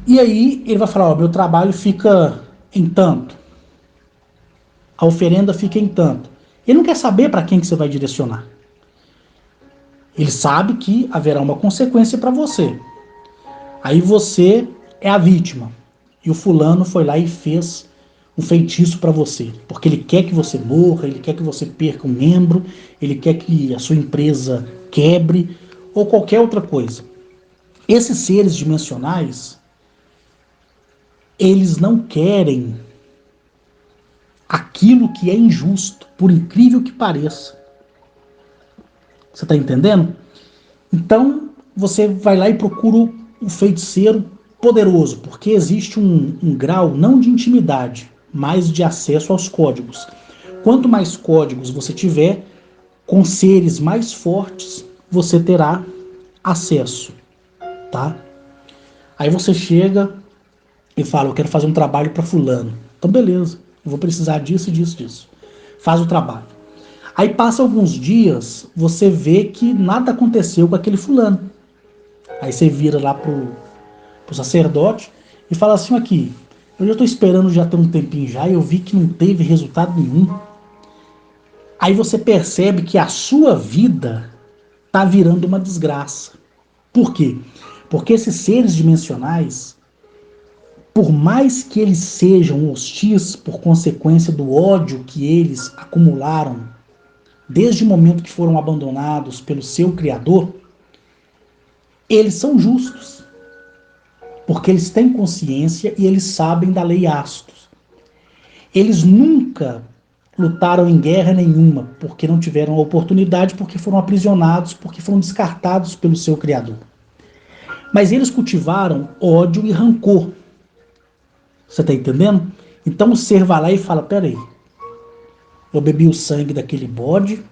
E aí ele vai falar: ó, meu trabalho fica em tanto, a oferenda fica em tanto. Ele não quer saber para quem que você vai direcionar. Ele sabe que haverá uma consequência para você. Aí você é a vítima. E o fulano foi lá e fez um feitiço para você, porque ele quer que você morra, ele quer que você perca um membro, ele quer que a sua empresa quebre ou qualquer outra coisa. Esses seres dimensionais, eles não querem aquilo que é injusto, por incrível que pareça. Você está entendendo? Então, você vai lá e procura o feiticeiro poderoso, porque existe um grau não de intimidade, mas de acesso aos códigos. Quanto mais códigos você tiver, com seres mais fortes, você terá acesso, tá? Aí você chega e fala: eu quero fazer um trabalho para fulano. Então beleza, eu vou precisar disso, disso, disso. Faz o trabalho. Aí passa alguns dias, você vê que nada aconteceu com aquele fulano. Aí você vira lá pro sacerdote e fala assim: aqui, eu já estou esperando já tem um tempinho já e eu vi que não teve resultado nenhum. Aí você percebe que a sua vida está virando uma desgraça. Por quê? Porque esses seres dimensionais, por mais que eles sejam hostis por consequência do ódio que eles acumularam desde o momento que foram abandonados pelo seu Criador, eles são justos, porque eles têm consciência e eles sabem da lei Astos. Eles nunca lutaram em guerra nenhuma, porque não tiveram a oportunidade, porque foram aprisionados, porque foram descartados pelo seu Criador. Mas eles cultivaram ódio e rancor. Você está entendendo? Então o ser vai lá e fala: peraí, eu bebi o sangue daquele bode,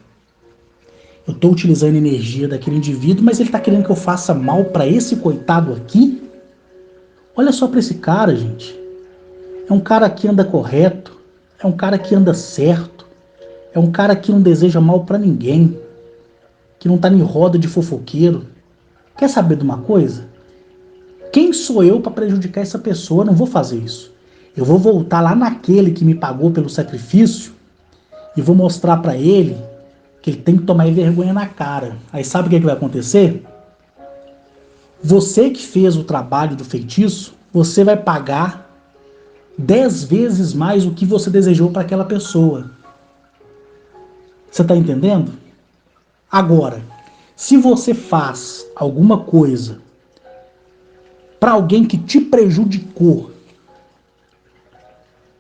eu estou utilizando a energia daquele indivíduo, mas ele está querendo que eu faça mal para esse coitado aqui? Olha só para esse cara, gente. É um cara que anda correto, é um cara que anda certo, é um cara que não deseja mal para ninguém, que não tá em roda de fofoqueiro. Quer saber de uma coisa? Quem sou eu para prejudicar essa pessoa? Eu não vou fazer isso. Eu vou voltar lá naquele que me pagou pelo sacrifício e vou mostrar para ele que ele tem que tomar vergonha na cara. Aí sabe o que vai acontecer? Você que fez o trabalho do feitiço, você vai pagar 10 vezes mais o que você desejou para aquela pessoa. Você está entendendo? Agora, se você faz alguma coisa para alguém que te prejudicou,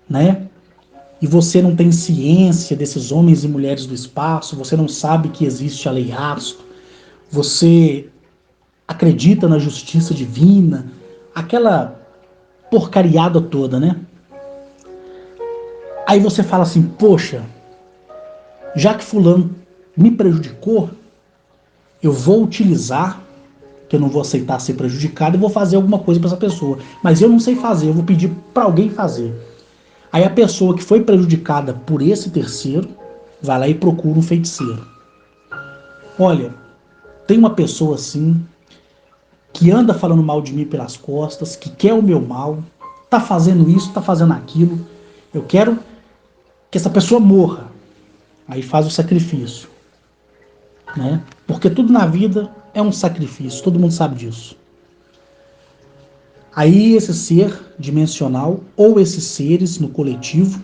né? E você não tem ciência desses homens e mulheres do espaço, você não sabe que existe a lei Rasto, você acredita na justiça divina, aquela porcariada toda, né? Aí você fala assim, poxa, já que fulano me prejudicou, eu vou utilizar, que eu não vou aceitar ser prejudicado, e vou fazer alguma coisa para essa pessoa. Mas eu não sei fazer, eu vou pedir para alguém fazer. Aí a pessoa que foi prejudicada por esse terceiro vai lá e procura um feiticeiro. Olha, tem uma pessoa assim que anda falando mal de mim pelas costas, que quer o meu mal, tá fazendo isso, tá fazendo aquilo. Eu quero que essa pessoa morra. Aí faz o sacrifício, né? Porque tudo na vida é um sacrifício, todo mundo sabe disso. Aí esse ser dimensional ou esses seres no coletivo,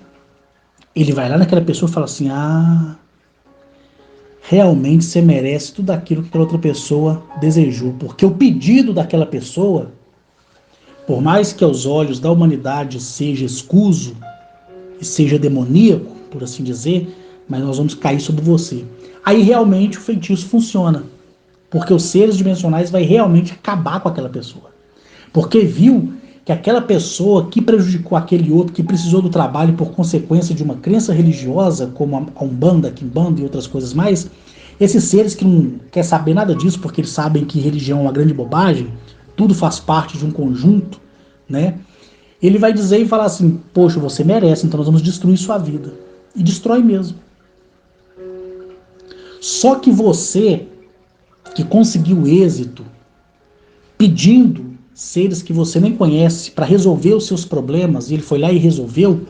ele vai lá naquela pessoa e fala assim: "Ah, realmente você merece tudo aquilo que aquela outra pessoa desejou, porque o pedido daquela pessoa, por mais que aos olhos da humanidade seja escuso e seja demoníaco, por assim dizer, mas nós vamos cair sobre você." Aí realmente o feitiço funciona, porque os seres dimensionais vai realmente acabar com aquela pessoa. Porque viu que aquela pessoa que prejudicou aquele outro, que precisou do trabalho por consequência de uma crença religiosa, como a Umbanda, a Quimbanda e outras coisas mais, esses seres que não quer saber nada disso, porque eles sabem que religião é uma grande bobagem, tudo faz parte de um conjunto, né? Ele vai dizer e falar assim, poxa, você merece, então nós vamos destruir sua vida. E destrói mesmo. Só que você, que conseguiu êxito, pedindo seres que você nem conhece para resolver os seus problemas, e ele foi lá e resolveu,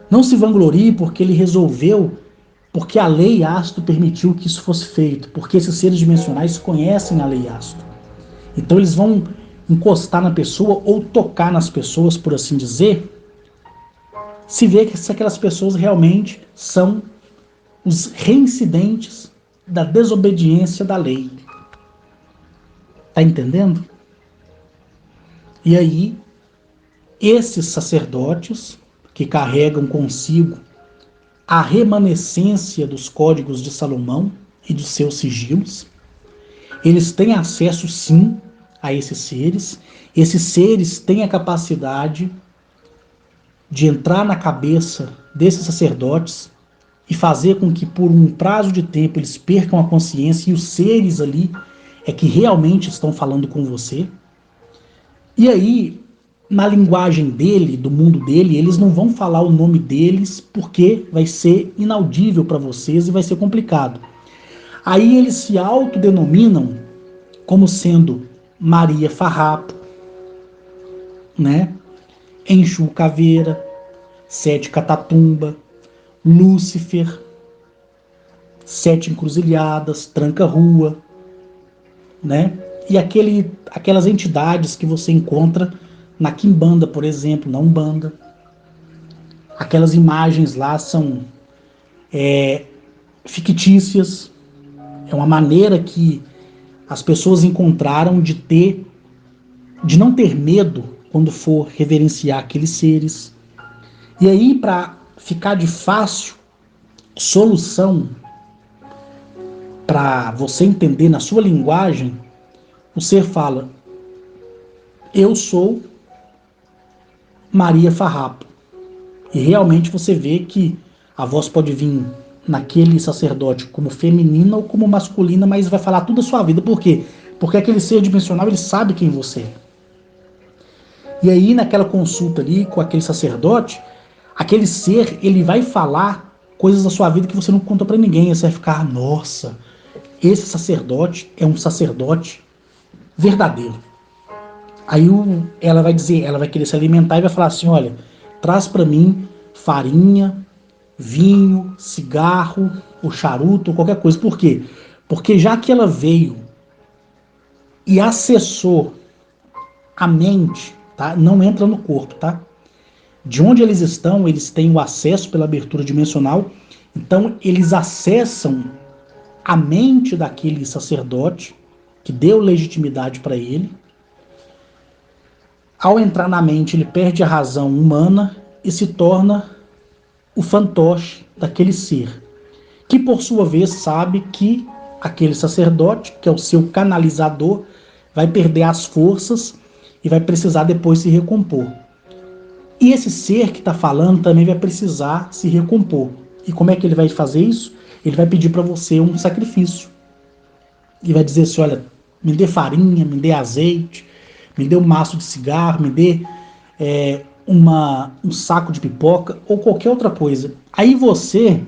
não se vanglorie porque ele resolveu, porque a lei Asto permitiu que isso fosse feito, porque esses seres dimensionais conhecem a lei Asto. Então eles vão encostar na pessoa ou tocar nas pessoas, por assim dizer, se vê que se aquelas pessoas realmente são os reincidentes da desobediência da lei. Tá entendendo? E aí, esses sacerdotes que carregam consigo a remanescência dos códigos de Salomão e de seus sigilos, eles têm acesso sim a esses seres. Esses seres têm a capacidade de entrar na cabeça desses sacerdotes e fazer com que por um prazo de tempo eles percam a consciência e os seres ali é que realmente estão falando com você. E aí, na linguagem dele, do mundo dele, eles não vão falar o nome deles porque vai ser inaudível para vocês e vai ser complicado. Aí eles se autodenominam como sendo Maria Farrapo, né? Enxu Caveira, Sete Catatumba, Lúcifer, Sete Encruzilhadas, Tranca-Rua, né? E aquelas entidades que você encontra na Quimbanda, por exemplo, na Umbanda. Aquelas imagens lá são fictícias, é uma maneira que as pessoas encontraram de não ter medo quando for reverenciar aqueles seres. E aí, para ficar de fácil solução para você entender na sua linguagem, o ser fala: eu sou Maria Farrapo. E realmente você vê que a voz pode vir naquele sacerdote como feminina ou como masculina, mas vai falar toda a sua vida. Por quê? Porque aquele ser dimensional, ele sabe quem você é. E aí, naquela consulta ali com aquele sacerdote, aquele ser, ele vai falar coisas da sua vida que você não conta para ninguém. Você vai ficar, nossa, esse sacerdote é um sacerdote verdadeiro. Aí ela vai dizer, ela vai querer se alimentar e vai falar assim, olha, traz para mim farinha, vinho, cigarro, ou charuto, ou qualquer coisa. Por quê? Porque já que ela veio e acessou a mente, tá? Não entra no corpo, tá? De onde eles estão, eles têm o acesso pela abertura dimensional, então eles acessam a mente daquele sacerdote que deu legitimidade para ele. Ao entrar na mente, ele perde a razão humana e se torna o fantoche daquele ser, que por sua vez sabe que aquele sacerdote, que é o seu canalizador, vai perder as forças e vai precisar depois se recompor. E esse ser que está falando também vai precisar se recompor. E como é que ele vai fazer isso? Ele vai pedir para você um sacrifício. E vai dizer assim, olha, me dê farinha, me dê azeite, me dê um maço de cigarro, me dê um saco de pipoca ou qualquer outra coisa. Aí você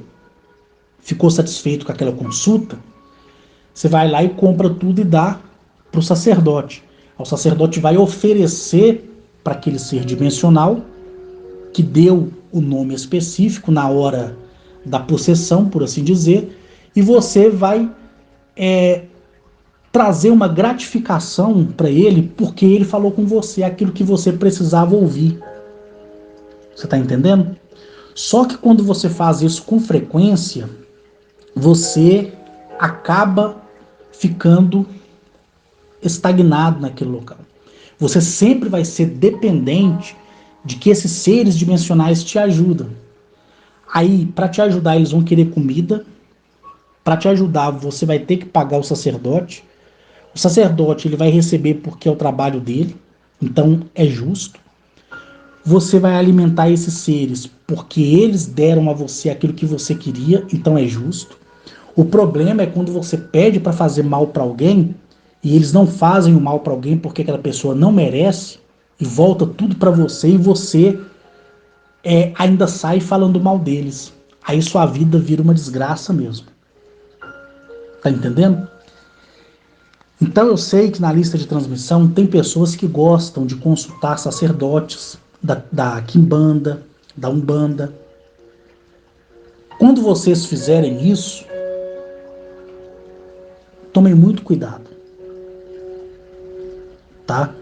ficou satisfeito com aquela consulta, você vai lá e compra tudo e dá para o sacerdote. O sacerdote vai oferecer para aquele ser dimensional que deu o nome específico na hora da possessão, por assim dizer, e você vai trazer uma gratificação para ele porque ele falou com você aquilo que você precisava ouvir. Você está entendendo? Só que quando você faz isso com frequência, você acaba ficando estagnado naquele local. Você sempre vai ser dependente de que esses seres dimensionais te ajudam. Aí, para te ajudar, eles vão querer comida. Para te ajudar, você vai ter que pagar o sacerdote. O sacerdote ele vai receber porque é o trabalho dele, então é justo. Você vai alimentar esses seres porque eles deram a você aquilo que você queria, então é justo. O problema é quando você pede para fazer mal para alguém e eles não fazem o mal para alguém porque aquela pessoa não merece e volta tudo para você e você ainda sai falando mal deles. Aí sua vida vira uma desgraça mesmo. Tá entendendo? Então eu sei que na lista de transmissão tem pessoas que gostam de consultar sacerdotes da Quimbanda, da Umbanda. Quando vocês fizerem isso, tomem muito cuidado, tá?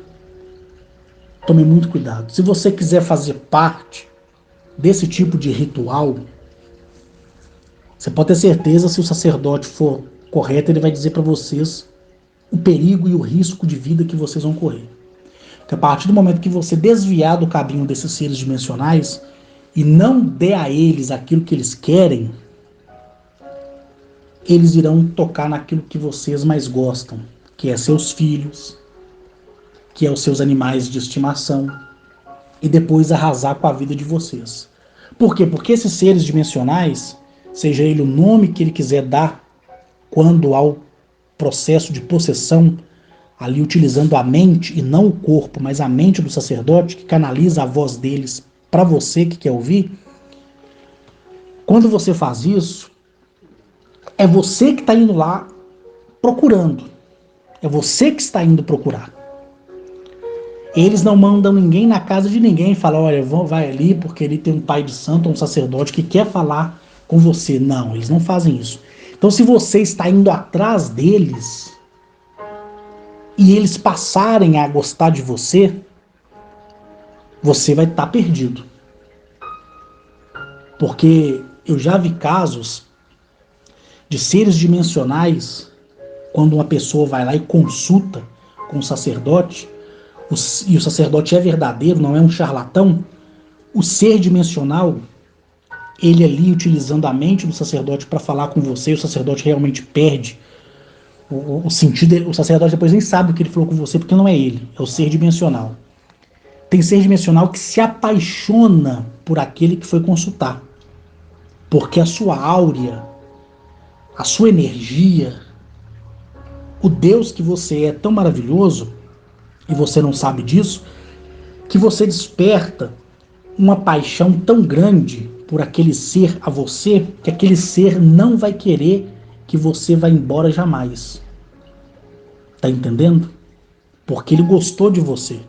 Tomem muito cuidado. Se você quiser fazer parte desse tipo de ritual, você pode ter certeza, se o sacerdote for correto, ele vai dizer para vocês o perigo e o risco de vida que vocês vão correr. Porque a partir do momento que você desviar do caminho desses seres dimensionais e não der a eles aquilo que eles querem, eles irão tocar naquilo que vocês mais gostam, que é seus filhos, que é os seus animais de estimação, e depois arrasar com a vida de vocês. Por quê? Porque esses seres dimensionais, seja ele o nome que ele quiser dar quando ao processo de possessão, ali utilizando a mente e não o corpo, mas a mente do sacerdote, que canaliza a voz deles para você que quer ouvir, quando você faz isso, é você que está indo lá procurando. É você que está indo procurar. Eles não mandam ninguém na casa de ninguém e falam, olha, vai ali porque ele tem um pai de santo, um sacerdote que quer falar com você. Não, eles não fazem isso. Então se você está indo atrás deles e eles passarem a gostar de você, você vai estar perdido. Porque eu já vi casos de seres dimensionais, quando uma pessoa vai lá e consulta com o sacerdote, e o sacerdote é verdadeiro, não é um charlatão, o ser dimensional, ele ali utilizando a mente do sacerdote para falar com você, o sacerdote realmente perde o sentido, o sacerdote depois nem sabe o que ele falou com você, porque não é ele, é o ser dimensional. Tem ser dimensional que se apaixona por aquele que foi consultar, porque a sua áurea, a sua energia, o Deus que você é tão maravilhoso, e você não sabe disso, que você desperta uma paixão tão grande por aquele ser a você, que aquele ser não vai querer que você vá embora jamais. Tá entendendo? porque ele gostou de você.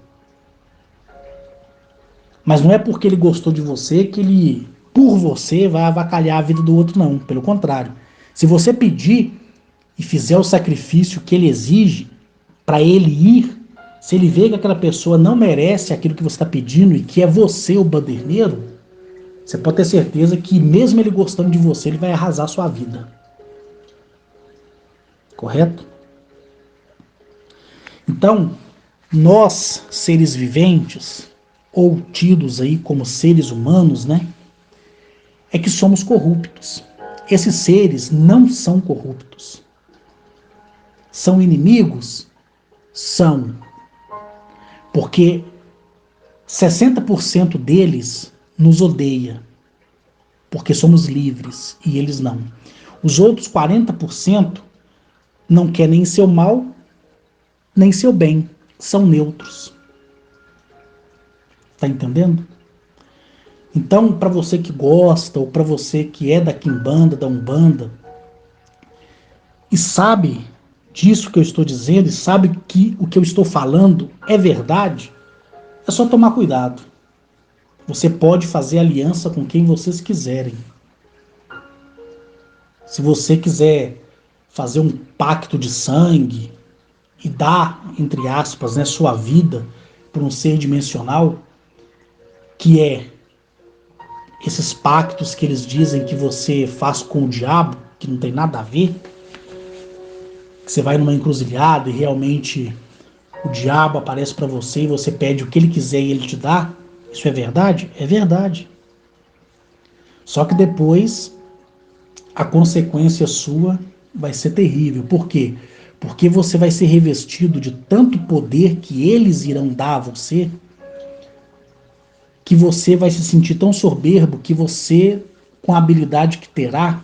Mas não é porque ele gostou de você que ele, por você, vai avacalhar a vida do outro, não. Pelo contrário. Se você pedir e fizer o sacrifício que ele exige para ele ir, se ele vê que aquela pessoa não merece aquilo que você está pedindo e que é você o baderneiro, você pode ter certeza que mesmo ele gostando de você, ele vai arrasar a sua vida. Correto? Então, nós, seres viventes, ou tidos aí como seres humanos, né, é que somos corruptos. Esses seres não são corruptos. São inimigos? São. Porque 60% deles nos odeia, porque somos livres e eles não. Os outros 40% não quer nem seu mal, nem seu bem. São neutros. Tá entendendo? Então, para você que gosta, ou para você que é da Quimbanda, da Umbanda, e sabe disso que eu estou dizendo, e sabe que o que eu estou falando é verdade, é só tomar cuidado. Você pode fazer aliança com quem vocês quiserem. Se você quiser fazer um pacto de sangue e dar, entre aspas, né, sua vida para um ser dimensional, que é esses pactos que eles dizem que você faz com o diabo, que não tem nada a ver, que você vai numa encruzilhada e realmente o diabo aparece para você e você pede o que ele quiser e ele te dá, isso é verdade? É verdade. Só que depois a consequência sua vai ser terrível. Por quê? Porque você vai ser revestido de tanto poder que eles irão dar a você, que você vai se sentir tão soberbo que você, com a habilidade que terá,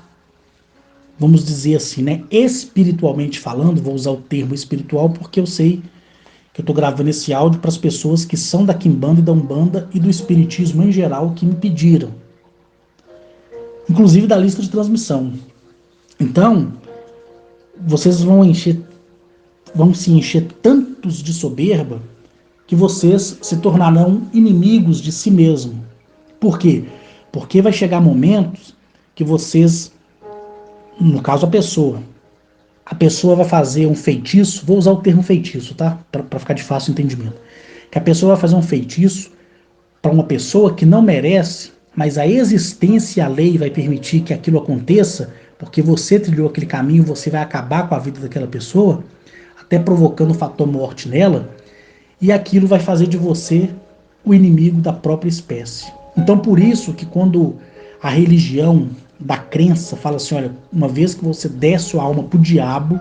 vamos dizer assim, né, espiritualmente falando, vou usar o termo espiritual porque eu sei que eu estou gravando esse áudio para as pessoas que são da Quimbanda e da Umbanda e do Espiritismo em geral que me pediram, inclusive da lista de transmissão. Então, vocês vão se encher tantos de soberba que vocês se tornarão inimigos de si mesmo. Por quê? Porque vai chegar momentos que vocês, no caso a pessoa vai fazer um feitiço, vou usar o termo feitiço, tá? Para ficar de fácil entendimento. Que a pessoa vai fazer um feitiço para uma pessoa que não merece, mas a existência e a lei vai permitir que aquilo aconteça, porque você trilhou aquele caminho, você vai acabar com a vida daquela pessoa, até provocando o fator morte nela, e aquilo vai fazer de você o inimigo da própria espécie. Então, por isso que quando a religião da crença fala assim, olha, uma vez que você der sua alma pro diabo,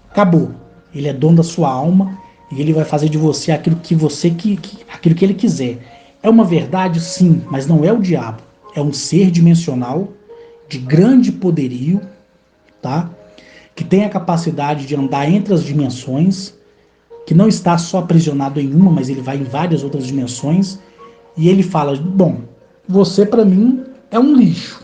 acabou. Ele é dono da sua alma e ele vai fazer de você aquilo que aquilo que ele quiser. É uma verdade, sim, mas não é o diabo. É um ser dimensional de grande poderio, tá? Que tem a capacidade de andar entre as dimensões, que não está só aprisionado em uma, mas ele vai em várias outras dimensões. E ele fala: bom, você para mim é um lixo,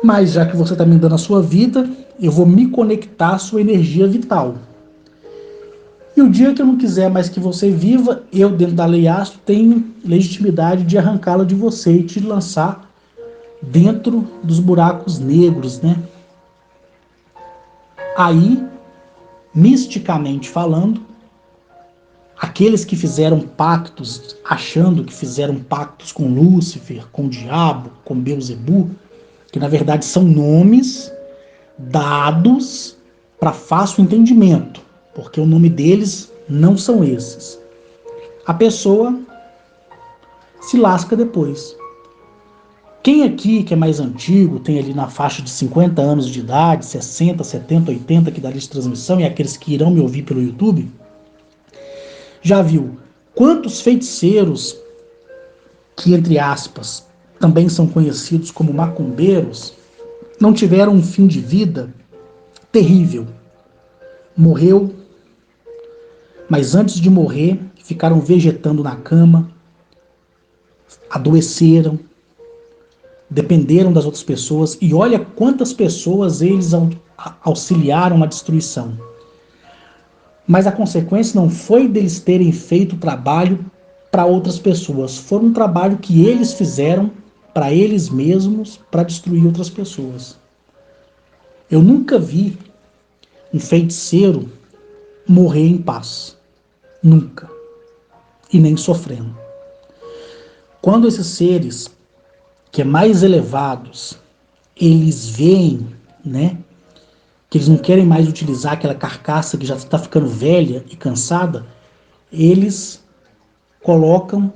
mas já que você está me dando a sua vida, eu vou me conectar à sua energia vital. E o dia que eu não quiser mais que você viva, eu, dentro da lei astro, tenho legitimidade de arrancá-la de você e te lançar dentro dos buracos negros, né? Aí, misticamente falando, aqueles que fizeram pactos, achando que fizeram pactos com Lúcifer, com o diabo, com Beuzebu, que na verdade são nomes dados para fácil entendimento, porque o nome deles não são esses. A pessoa se lasca depois. Quem aqui que é mais antigo, tem ali na faixa de 50 anos de idade, 60, 70, 80 que dá lista de transmissão, e aqueles que irão me ouvir pelo YouTube, já viu quantos feiticeiros, que entre aspas também são conhecidos como macumbeiros, não tiveram um fim de vida terrível. Morreu, mas antes de morrer, ficaram vegetando na cama, adoeceram, dependeram das outras pessoas, e olha quantas pessoas eles auxiliaram na destruição. Mas a consequência não foi deles terem feito o trabalho para outras pessoas, foi um trabalho que eles fizeram para eles mesmos, para destruir outras pessoas. Eu nunca vi um feiticeiro morrer em paz. Nunca. E nem sofrendo. Quando esses seres que é mais elevados, eles veem, né, que eles não querem mais utilizar aquela carcaça que já está ficando velha e cansada, eles colocam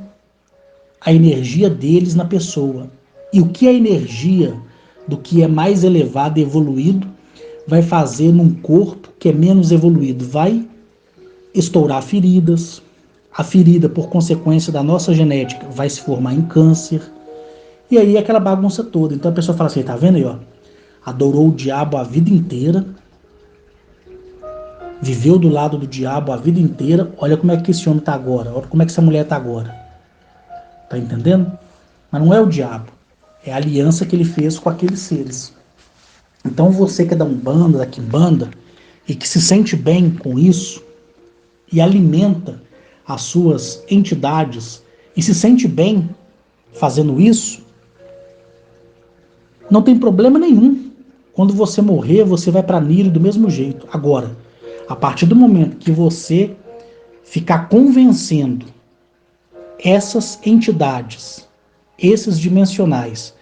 a energia deles na pessoa. E o que a energia do que é mais elevado e evoluído vai fazer num corpo que é menos evoluído? Vai estourar feridas. A ferida, por consequência da nossa genética, vai se formar em câncer. E aí aquela bagunça toda. Então a pessoa fala assim, tá vendo aí, ó? Adorou o diabo a vida inteira, viveu do lado do diabo a vida inteira, olha como é que esse homem tá agora, olha como é que essa mulher tá agora. Tá entendendo? Mas não é o diabo, é a aliança que ele fez com aqueles seres. Então você que é da Umbanda, da Quimbanda, e que se sente bem com isso, e alimenta as suas entidades, e se sente bem fazendo isso, não tem problema nenhum. Quando você morrer, você vai para Nilo do mesmo jeito. Agora, a partir do momento que você ficar convencendo essas entidades, esses dimensionais,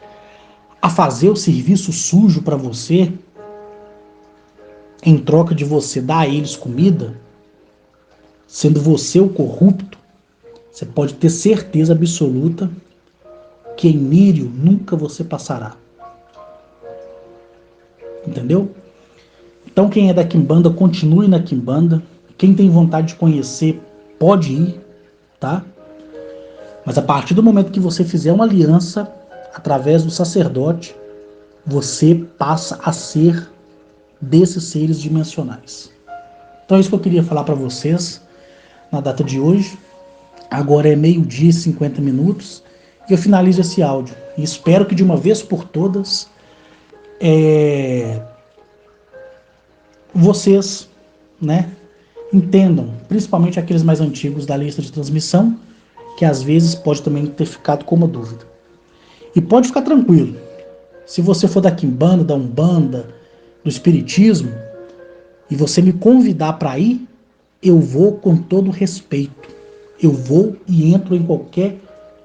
a fazer o serviço sujo para você, em troca de você dar a eles comida, sendo você o corrupto, você pode ter certeza absoluta que em Nírio nunca você passará. Entendeu? Então quem é da Quimbanda, continue na Quimbanda. Quem tem vontade de conhecer, pode ir, tá? Mas a partir do momento que você fizer uma aliança através do sacerdote, você passa a ser desses seres dimensionais. Então é isso que eu queria falar para vocês na data de hoje. Agora é 12h e 50 minutos e eu finalizo esse áudio. E espero que de uma vez por todas vocês, né, entendam, principalmente aqueles mais antigos da lista de transmissão, que às vezes pode também ter ficado com uma dúvida. E pode ficar tranquilo, se você for da Quimbanda, da Umbanda, do Espiritismo, e você me convidar para ir, eu vou com todo respeito. Eu vou e entro em qualquer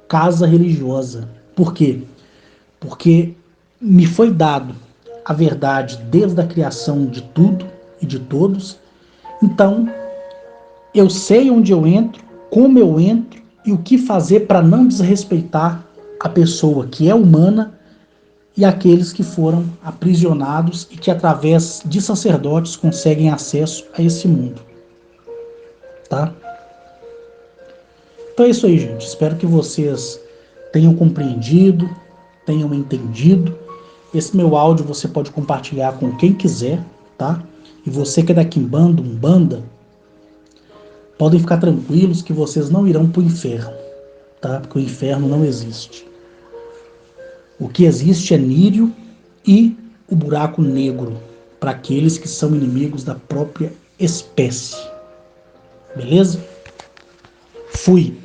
casa religiosa. Por quê? Porque me foi dado a verdade desde a criação de tudo e de todos. Então, eu sei onde eu entro, como eu entro e o que fazer para não desrespeitar a pessoa que é humana e aqueles que foram aprisionados e que através de sacerdotes conseguem acesso a esse mundo, tá? Então é isso aí, gente. Espero que vocês tenham compreendido, tenham entendido. Esse meu áudio você pode compartilhar com quem quiser, tá? E você que é da Quimbanda, Umbanda, podem ficar tranquilos que vocês não irão para o inferno, tá? Porque o inferno não existe. O que existe é Nírio e o buraco negro para aqueles que são inimigos da própria espécie. Beleza? Fui.